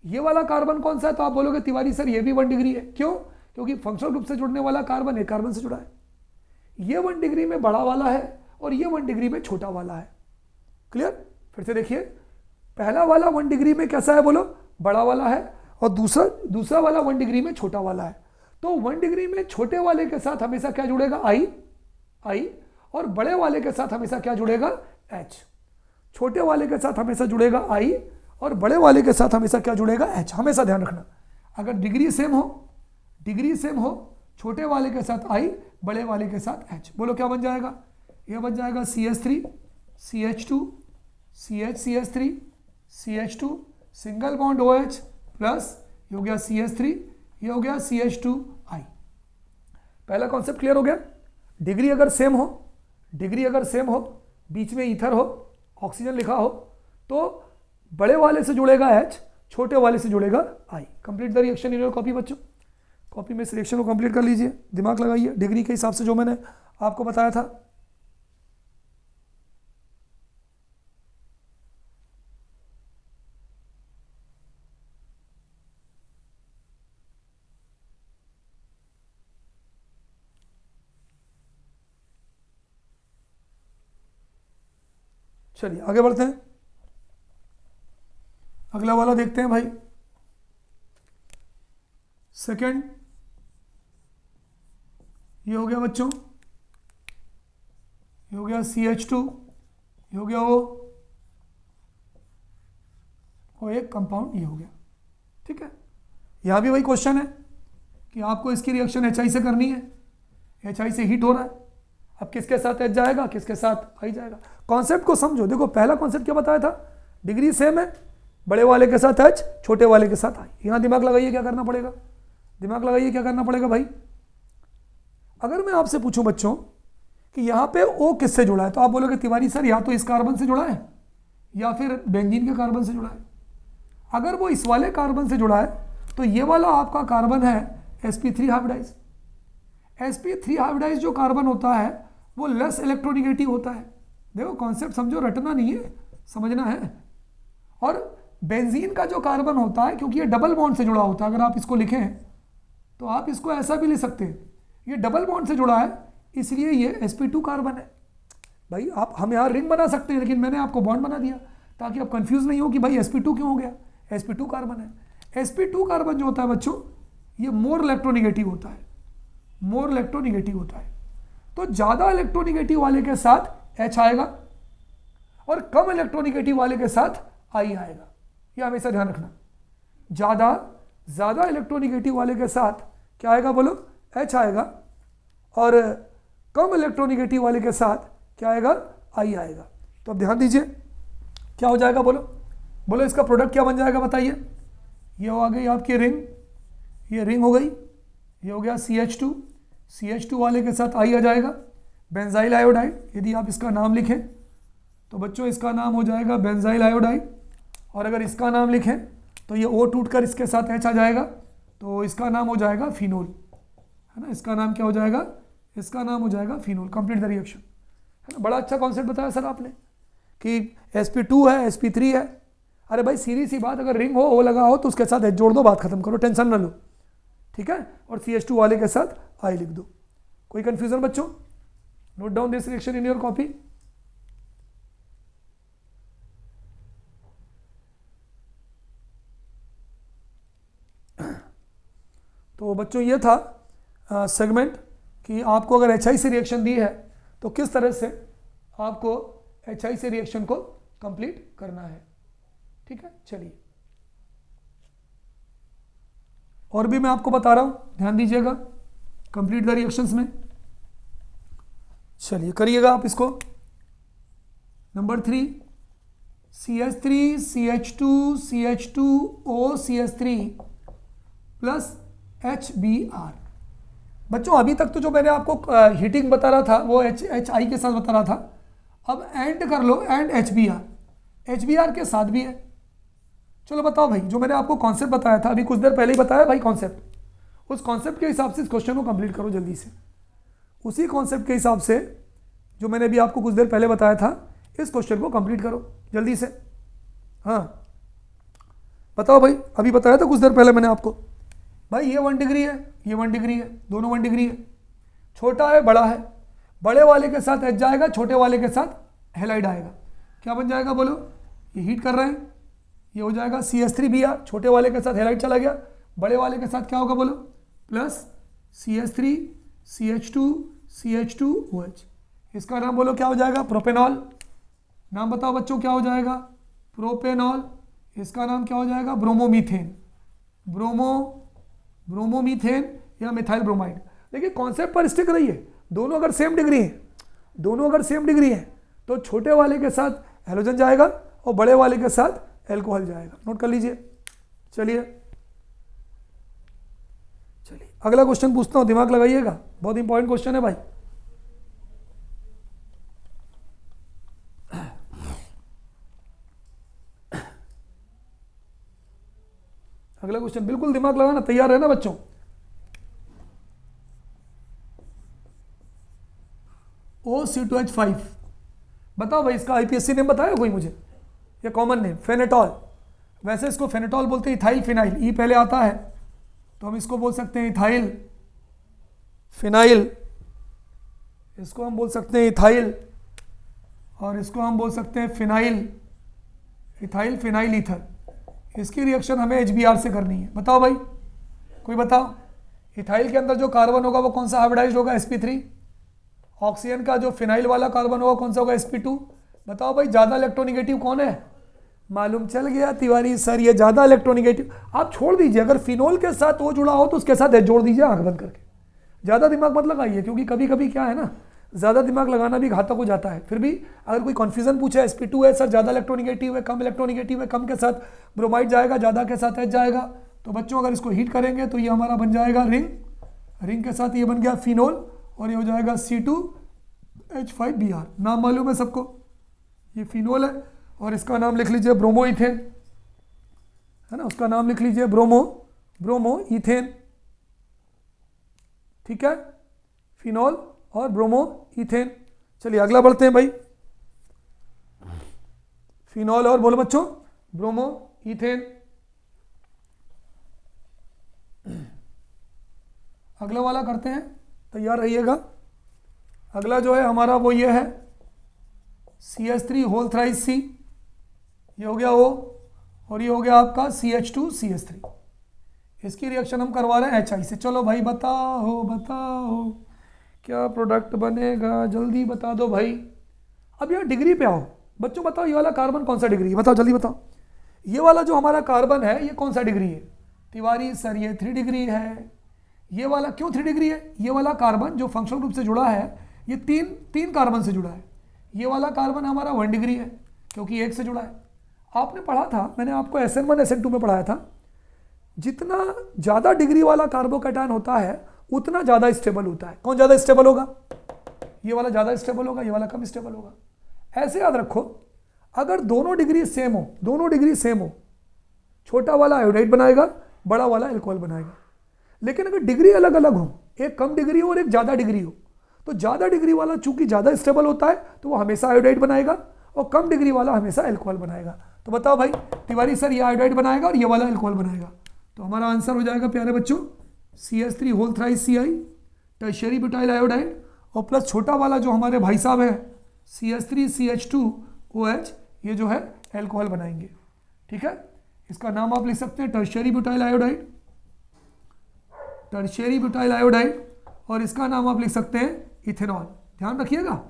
ये वाला कार्बन कौन सा है, तो आप बोलोगे तिवारी सर ये भी 1 डिग्री है। क्यों? क्योंकि फंक्शनल ग्रुप से जुड़ने वाला कार्बन एक कार्बन से जुड़ा है। ये 1 डिग्री में बड़ा वाला है और ये 1 डिग्री में छोटा वाला है। क्लियर? फिर से देखिए, पहला वाला 1 डिग्री में कैसा है बोलो, बड़ा वाला है, और दूसरा वाला 1 डिग्री में छोटा वाला है। तो 1 डिग्री में छोटे वाले के साथ हमेशा क्या जुड़ेगा, आई, और बड़े वाले के साथ हमेशा क्या जुड़ेगा, एच। छोटे वाले के साथ हमेशा जुड़ेगा आई, और बड़े वाले के साथ हमेशा क्या जुड़ेगा, एच। हमेशा ध्यान रखना, अगर डिग्री सेम हो, छोटे वाले के साथ आई, बड़े वाले के साथ एच। बोलो क्या बन जाएगा, यह बन जाएगा CH3 CH2 CH3 CH2 single bond OH plus ये हो गया CH3, ये हो गया CH2I। पहला कॉन्सेप्ट क्लियर हो गया। डिग्री अगर सेम हो, बीच में ईथर हो, ऑक्सीजन लिखा हो, तो बड़े वाले से जुड़ेगा H, छोटे वाले से जुड़ेगा I। Complete the reaction in your copy बच्चों, कॉपी में इस रिएक्शन को कंप्लीट कर लीजिए, दिमाग लगाइए डिग्री के हिसाब से जो मैंने आपको बताया था। चलिए आगे बढ़ते हैं, अगला वाला देखते हैं भाई। सेकंड ये हो गया बच्चों, ये हो गया CH2, ये हो गया वो एक कंपाउंड ये हो गया। ठीक है, यहां भी वही क्वेश्चन है कि आपको इसकी रिएक्शन HI से करनी है, HI से हीट हो रहा है, अब किसके साथ H जाएगा, किसके साथ I जाएगा। कॉन्सेप्ट को समझो, देखो पहला कॉन्सेप्ट क्या बताया था, डिग्री सेम है, बड़े वाले के साथ H, छोटे वाले के साथ I। यहां दिमाग लगाइए क्या करना पड़ेगा, दिमाग लगाइए क्या करना पड़ेगा भाई। अगर मैं आपसे पूछूं बच्चों कि यहां पे O किससे जुड़ा है, तो आप बोलोगे तिवारी सर या तो इस कार्बन से जुड़ा है या फिर बेंजीन के कार्बन से जुड़ा है। अगर वो इस वाले कार्बन से जुड़ा है तो ये वाला आपका कार्बन है sp3 हाइब्रिडाइज। sp3 हाइब्रिडाइज जो कार्बन होता है वो लेस इलेक्ट्रोनिगेटिव होता है। देखो कॉन्सेप्ट समझो, रटना नहीं है, समझना है। और बेंजीन का जो कार्बन होता है, क्योंकि ये डबल बॉन्ड से जुड़ा होता है, अगर आप इसको लिखें तो आप इसको ऐसा भी लिख सकते हैं, ये डबल बॉन्ड से जुड़ा है इसलिए ये sp2 कार्बन है। भाई आप हम यहाँ रिंग बना सकते हैं, लेकिन मैंने आपको बॉन्ड बना दिया ताकि आप कंफ्यूज नहीं हो कि भाई sp2 क्यों हो गया, sp2 कार्बन है। sp2 कार्बन जो होता है बच्चों ये मोर इलेक्ट्रोनिगेटिव होता है, मोर इलेक्ट्रोनिगेटिव होता है। तो ज़्यादा इलेक्ट्रोनिगेटिव वाले के साथ H आएगा और कम इलेक्ट्रोनिगेटिव वाले के साथ I आएगा, ये हमेशा ध्यान रखना। ज़्यादा इलेक्ट्रोनिगेटिव वाले के साथ क्या आएगा बोलो, H आएगा, और कम इलेक्ट्रोनिगेटिव वाले के साथ क्या आएगा, I आएगा। तो अब ध्यान दीजिए क्या हो जाएगा बोलो इसका प्रोडक्ट क्या बन जाएगा बताइए। ये हो गई आपकी रिंग, ये रिंग हो गई, ये हो गया CH2 वाले के साथ I आ जाएगा, बेंजाइल आयोडाइड। यदि आप इसका नाम लिखें तो बच्चों इसका नाम हो जाएगा बेंजाइल आयोडाइड, और अगर इसका नाम लिखें तो ये O टूटकर इसके साथ H आ जाएगा, तो इसका नाम हो जाएगा फिनोल, है ना। इसका नाम क्या हो जाएगा, इसका नाम हो जाएगा फिनोल। कंप्लीट द रिएक्शन, है ना। बड़ा अच्छा कॉन्सेप्ट बताया सर आपने कि sp2 है, sp3 है। अरे भाई सीधी सी बात, अगर रिंग हो, O लगा हो तो उसके साथ H जोड़ दो, बात खत्म करो, टेंशन ना लो, ठीक है। और CH2 वाले के साथ I लिख दो। कोई कंफ्यूजन बच्चों? Note down this reaction in your copy. तो बच्चों ये था सेगमेंट कि आपको अगर HI से रिएक्शन दी है तो किस तरह से आपको HI से रिएक्शन को कंप्लीट करना है, ठीक है। चलिए और भी मैं आपको बता रहा हूं, ध्यान दीजिएगा कंप्लीट द रिएक्शंस में। चलिए करिएगा आप इसको। Number 3 CH3 CH2 CH2O CH3 plus HBr। बच्चों अभी तक तो जो मैंने आपको हीटिंग बता रहा था वो HI के साथ बता रहा था। अब एंड कर लो, एंड HBr के साथ भी है, चलो बताओ भाई, जो मैंने आपको कॉन्सेप्ट बताया था अभी कुछ देर पहले ही बताया भाई कॉन्सेप्ट, उस कॉन्सेप्ट के हिसाब से इस क्वेश्चन को कंप्लीट करो जल्दी से। उसी कॉन्सेप्ट के हिसाब से जो मैंने अभी आपको कुछ देर पहले बताया था, इस क्वेश्चन को कंप्लीट करो जल्दी से। हाँ बताओ भाई, अभी बताया था कुछ देर पहले मैंने आपको, भाई ये 1 डिग्री है, ये 1 डिग्री है, दोनों 1 डिग्री है, छोटा है बड़ा है, बड़े वाले के साथ H जाएगा, छोटे वाले के साथ हैलाइड आएगा, क्या बन जाएगा बोलो? ये हीट कर रहे हैं, ये हो जाएगा CH3Br, छोटे वाले के साथ हैलाइड चला गया, बड़े वाले के साथ क्या होगा बोलो? प्लस CH3 CH2 CH2OH, इसका नाम बोलो क्या हो जाएगा? प्रोपेनॉल। नाम बताओ बच्चों क्या हो जाएगा? प्रोपेनॉल। इसका नाम क्या हो जाएगा? ब्रोमोमीथेन। ब्रोमोमीथेन या मिथाइल ब्रोमाइड। देखिए कॉन्सेप्ट पर स्टिक रहिए, दोनों अगर सेम डिग्री हैं, दोनों अगर सेम डिग्री हैं तो छोटे वाले के साथ हैलोजन जाएगा और बड़े वाले के साथ एल्कोहल जाएगा, नोट कर लीजिए। चलिए अगला क्वेश्चन पूछता हूं, दिमाग लगाइएगा, बहुत इंपॉर्टेंट क्वेश्चन है भाई। अगला क्वेश्चन बिल्कुल दिमाग लगाना, तैयार है ना बच्चों? OC2H5, बताओ भाई इसका IPSC नेम बताया कोई मुझे, या कॉमन नेम? फेनेटॉल। वैसे इसको फेनेटॉल बोलते हैं, इथाइल फिनाइल, ई पहले आता है तो हम इसको बोल सकते हैं इथाइल फिनाइल, इसको हम बोल सकते हैं इथाइल, और इसको हम बोल सकते हैं फिनाइल, इथाइल फिनाइल ईथर। इसकी रिएक्शन हमें HBr से करनी है। बताओ भाई, कोई बताओ, इथाइल के अंदर जो कार्बन होगा वो कौन सा हाइब्रिडाइज्ड होगा? sp3। ऑक्सीजन का जो फिनाइल वाला कार्बन होगा कौन सा होगा? sp2। बताओ भाई ज़्यादा इलेक्ट्रोनिगेटिव कौन है? मालूम चल गया तिवारी सर, ये ज़्यादा इलेक्ट्रोनिगेटिव। आप छोड़ दीजिए, अगर फिनोल के साथ वो जुड़ा हो तो उसके साथ जोड़ दीजिए आंख बंद करके, ज़्यादा दिमाग मत लगाइए, क्योंकि कभी कभी क्या है ना, ज़्यादा दिमाग लगाना भी घातक हो जाता है। फिर भी अगर कोई कन्फ्यूजन पूछे, sp2 है सर ज़्यादा इलेक्ट्रोनिगेटिव है, कम इलेक्ट्रोनिगेटिव है, कम के साथ ब्रोमाइड जाएगा, ज़्यादा के साथ H जाएगा, तो बच्चों अगर इसको हीट करेंगे तो ये हमारा बन जाएगा रिंग, रिंग के साथ ये बन गया फिनोल, और ये हो जाएगा C2H5Br। नाम मालूम है सबको, ये फिनोल है, और इसका नाम लिख लीजिए ब्रोमोइथेन, है ना, उसका नाम लिख लीजिए ब्रोमोइथेन। ठीक है, फिनोल और ब्रोमोइथेन। चलिए अगला बढ़ते हैं भाई, फिनोल और बोलो बच्चों ब्रोमोइथेन। अगला वाला करते हैं, तैयार रहिएगा। अगला जो है हमारा वो ये है CH3 होल थ्राइस C, ये हो गया O, और ये हो गया आपका CH2CH3। इसकी रिएक्शन हम करवा रहे हैं HI से। चलो भाई बताओ बताओ क्या प्रोडक्ट बनेगा, जल्दी बता दो भाई। अब यार डिग्री पे आओ बच्चों, बताओ ये वाला कार्बन कौन सा डिग्री है? बताओ जल्दी बताओ, ये वाला जो हमारा कार्बन है ये कौन सा डिग्री है? तिवारी सर ये 3 डिग्री है। ये वाला क्यों 3 डिग्री है? ये वाला कार्बन जो फंक्शनल ग्रुप से जुड़ा है ये तीन कार्बन से जुड़ा है। ये वाला कार्बन हमारा 1 डिग्री है क्योंकि एक से जुड़ा है। आपने पढ़ा था, मैंने आपको SN1 SN2 में पढ़ाया था, जितना ज़्यादा डिग्री वाला कार्बोकैटायन होता है उतना ज़्यादा स्टेबल होता है। कौन ज़्यादा स्टेबल होगा? ये वाला ज़्यादा स्टेबल होगा, ये वाला कम स्टेबल होगा। ऐसे याद रखो, अगर दोनों डिग्री सेम हो, दोनों डिग्री सेम हो, छोटा वाला आयोडाइड बनाएगा, बड़ा वाला अल्कोहल बनाएगा। लेकिन अगर डिग्री अलग अलग हो, एक कम डिग्री हो और एक ज़्यादा डिग्री हो, तो ज़्यादा डिग्री वाला चूंकि ज़्यादा स्टेबल होता है तो वो हमेशा आयोडाइड बनाएगा, और कम डिग्री वाला हमेशा अल्कोहल बनाएगा। तो बताओ भाई, तिवारी सर ये आयोडाइड बनाएगा और ये वाला अल्कोहल बनाएगा, तो हमारा आंसर हो जाएगा प्यारे बच्चों CH3 whole thrice Ci, tertiary butyl iodide, और प्लस छोटा वाला जो हमारे भाई साहब है CH3 CH2OH, ये जो है अल्कोहल बनाएंगे। ठीक है, इसका नाम आप लिख सकते हैं tertiary butyl iodide, tertiary butyl iodide, और इसका नाम आप लिख सकते हैं इथेनॉल। ध्यान रखिएगा,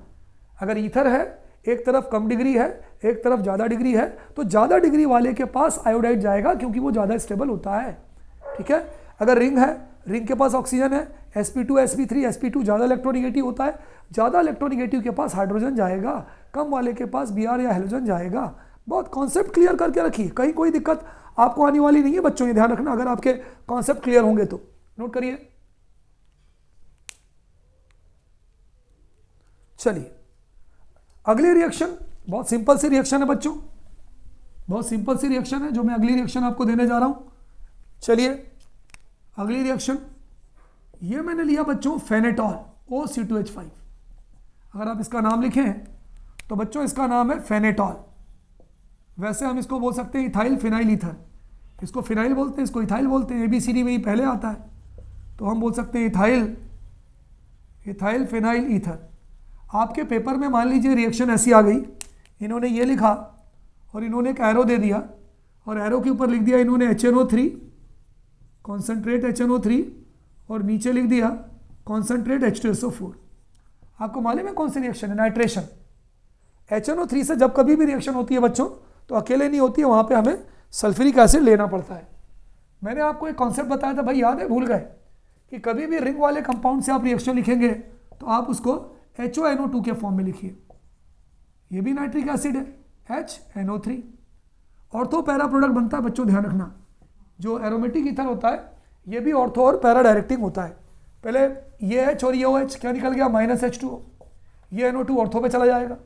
अगर ईथर है, एक तरफ कम डिग्री है, एक तरफ ज़्यादा डिग्री है, तो ज़्यादा डिग्री वाले के पास आयोडाइड जाएगा क्योंकि वो ज़्यादा स्टेबल होता है। ठीक है, अगर रिंग है, रिंग के पास ऑक्सीजन है, sp2 sp3 sp2 ज़्यादा इलेक्ट्रोनिगेटिव होता है, ज़्यादा इलेक्ट्रोनिगेटिव के पास हाइड्रोजन जाएगा, कम वाले के पास Br या हेलोजन जाएगा। बहुत कॉन्सेप्ट क्लियर करके रखिए, कहीं कोई दिक्कत आपको आने वाली नहीं है बच्चों, ये ध्यान रखना, अगर आपके कॉन्सेप्ट क्लियर होंगे तो। नोट करिए। चलिए अगली रिएक्शन, बहुत सिंपल सी रिएक्शन है बच्चों, बहुत सिंपल सी रिएक्शन है जो मैं अगली रिएक्शन आपको देने जा रहा हूँ। चलिए अगली रिएक्शन, ये मैंने लिया बच्चों फेनेटॉल OC2H5। अगर आप इसका नाम लिखें तो बच्चों इसका नाम है फेनेटॉल। वैसे हम इसको बोल सकते हैं इथाइल फिनाइल ईथर, इसको फिनाइल बोलते हैं, इसको इथाइल बोलते हैं, ABCD में ही पहले आता है, तो हम बोल सकते हैं इथाइल फिनाइल ईथर। आपके पेपर में मान लीजिए रिएक्शन ऐसी आ गई, इन्होंने ये लिखा और इन्होंने एक एरो दे दिया और एरो के ऊपर लिख दिया इन्होंने HNO3 कॉन्सेंट्रेट HNO3 और नीचे लिख दिया कॉन्सेंट्रेट H2SO4। आपको मालूम है कौन सी रिएक्शन है? नाइट्रेशन। HNO3 से जब कभी भी रिएक्शन होती है बच्चों तो अकेले नहीं होती है, वहाँ पे हमें सल्फ्यूरिक एसिड लेना पड़ता है। मैंने आपको एक कॉन्सेप्ट बताया था भाई, याद है? भूल गए कि कभी भी रिंग वाले कंपाउंड से आप रिएक्शन लिखेंगे तो आप उसको HONO2 के फॉर्म में लिखिए। ये भी नाइट्रिक एसिड है HNO3। ऑर्थो पैरा प्रोडक्ट बनता है बच्चों, ध्यान रखना। जो एरोमेटिक ईथर होता है ये भी ऑर्थो और पैरा डायरेक्टिंग होता है। पहले ये H और ये OH क्या निकल गया? -H2O। ये NO2 ऑर्थो पे चला जाएगा,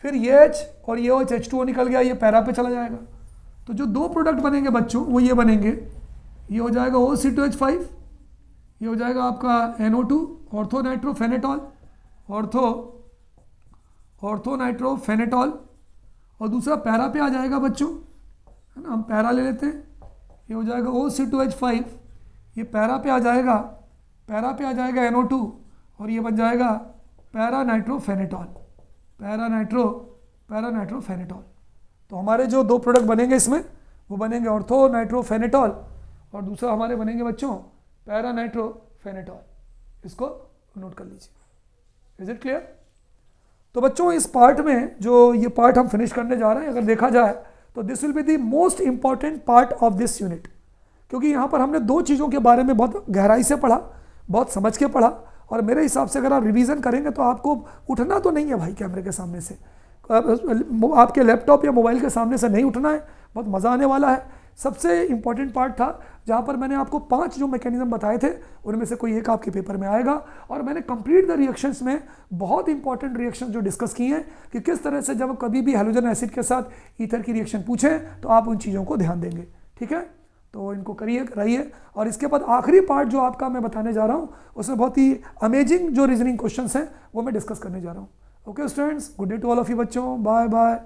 फिर ये H और ये OH H2O निकल गया, ये पैरा पे चला जाएगा। तो जो दो प्रोडक्ट बनेंगे बच्चों वो ये बनेंगे, ये हो जाएगा OC2H5, ये हो जाएगा आपका NO2 ऑर्थो नाइट्रोफेनेटॉल, ऑर्थो नाइट्रोफेनेटॉल, और दूसरा पैरा पे आ जाएगा बच्चों, है ना? हम पैरा ले लेते हैं, ये हो जाएगा OC2H5, ये पैरा पे आ जाएगा, NO2 और ये बन जाएगा पैरा नाइट्रोफेनेटॉल, पैरा नाइट्रोफेनेटॉल। तो हमारे जो दो प्रोडक्ट बनेंगे इसमें वो बनेंगे ऑर्थो नाइट्रोफेनेटॉल और दूसरा हमारे बनेंगे बच्चों पैरा नाइट्रोफेनेटॉल। इसको नोट कर लीजिए। Is it clear? तो बच्चों इस पार्ट में जो ये पार्ट हम फिनिश करने जा रहे हैं, अगर देखा जाए तो this will be the most important part of this unit, क्योंकि यहाँ पर हमने दो चीज़ों के बारे में बहुत गहराई से पढ़ा, बहुत समझ के पढ़ा, और मेरे हिसाब से अगर आप रिवीजन करेंगे तो आपको उठना तो नहीं है भाई कैमरे के सामने से, आपके लैपटॉप या मोबाइल के सामने से नहीं उठना है, बहुत मज़ा आने वाला है। सबसे इंपॉर्टेंट पार्ट था जहाँ पर मैंने आपको 5 जो मैकेनिज्म बताए थे उनमें से कोई एक आपके पेपर में आएगा, और मैंने कंप्लीट द रिएक्शंस में बहुत इंपॉर्टेंट रिएक्शन जो डिस्कस किए हैं कि किस तरह से जब कभी भी हैलोजन एसिड के साथ ईथर की रिएक्शन पूछें तो आप उन चीज़ों को ध्यान देंगे। ठीक है, तो इनको कराइए। और इसके बाद आखिरी पार्ट जो आपका मैं बताने जा रहा हूँ उसमें बहुत ही अमेजिंग जो रीजनिंग क्वेश्चंस हैं वो मैं डिस्कस करने जा रहा हूँ। Okay students, good day to all of you बच्चों, बाय बाय।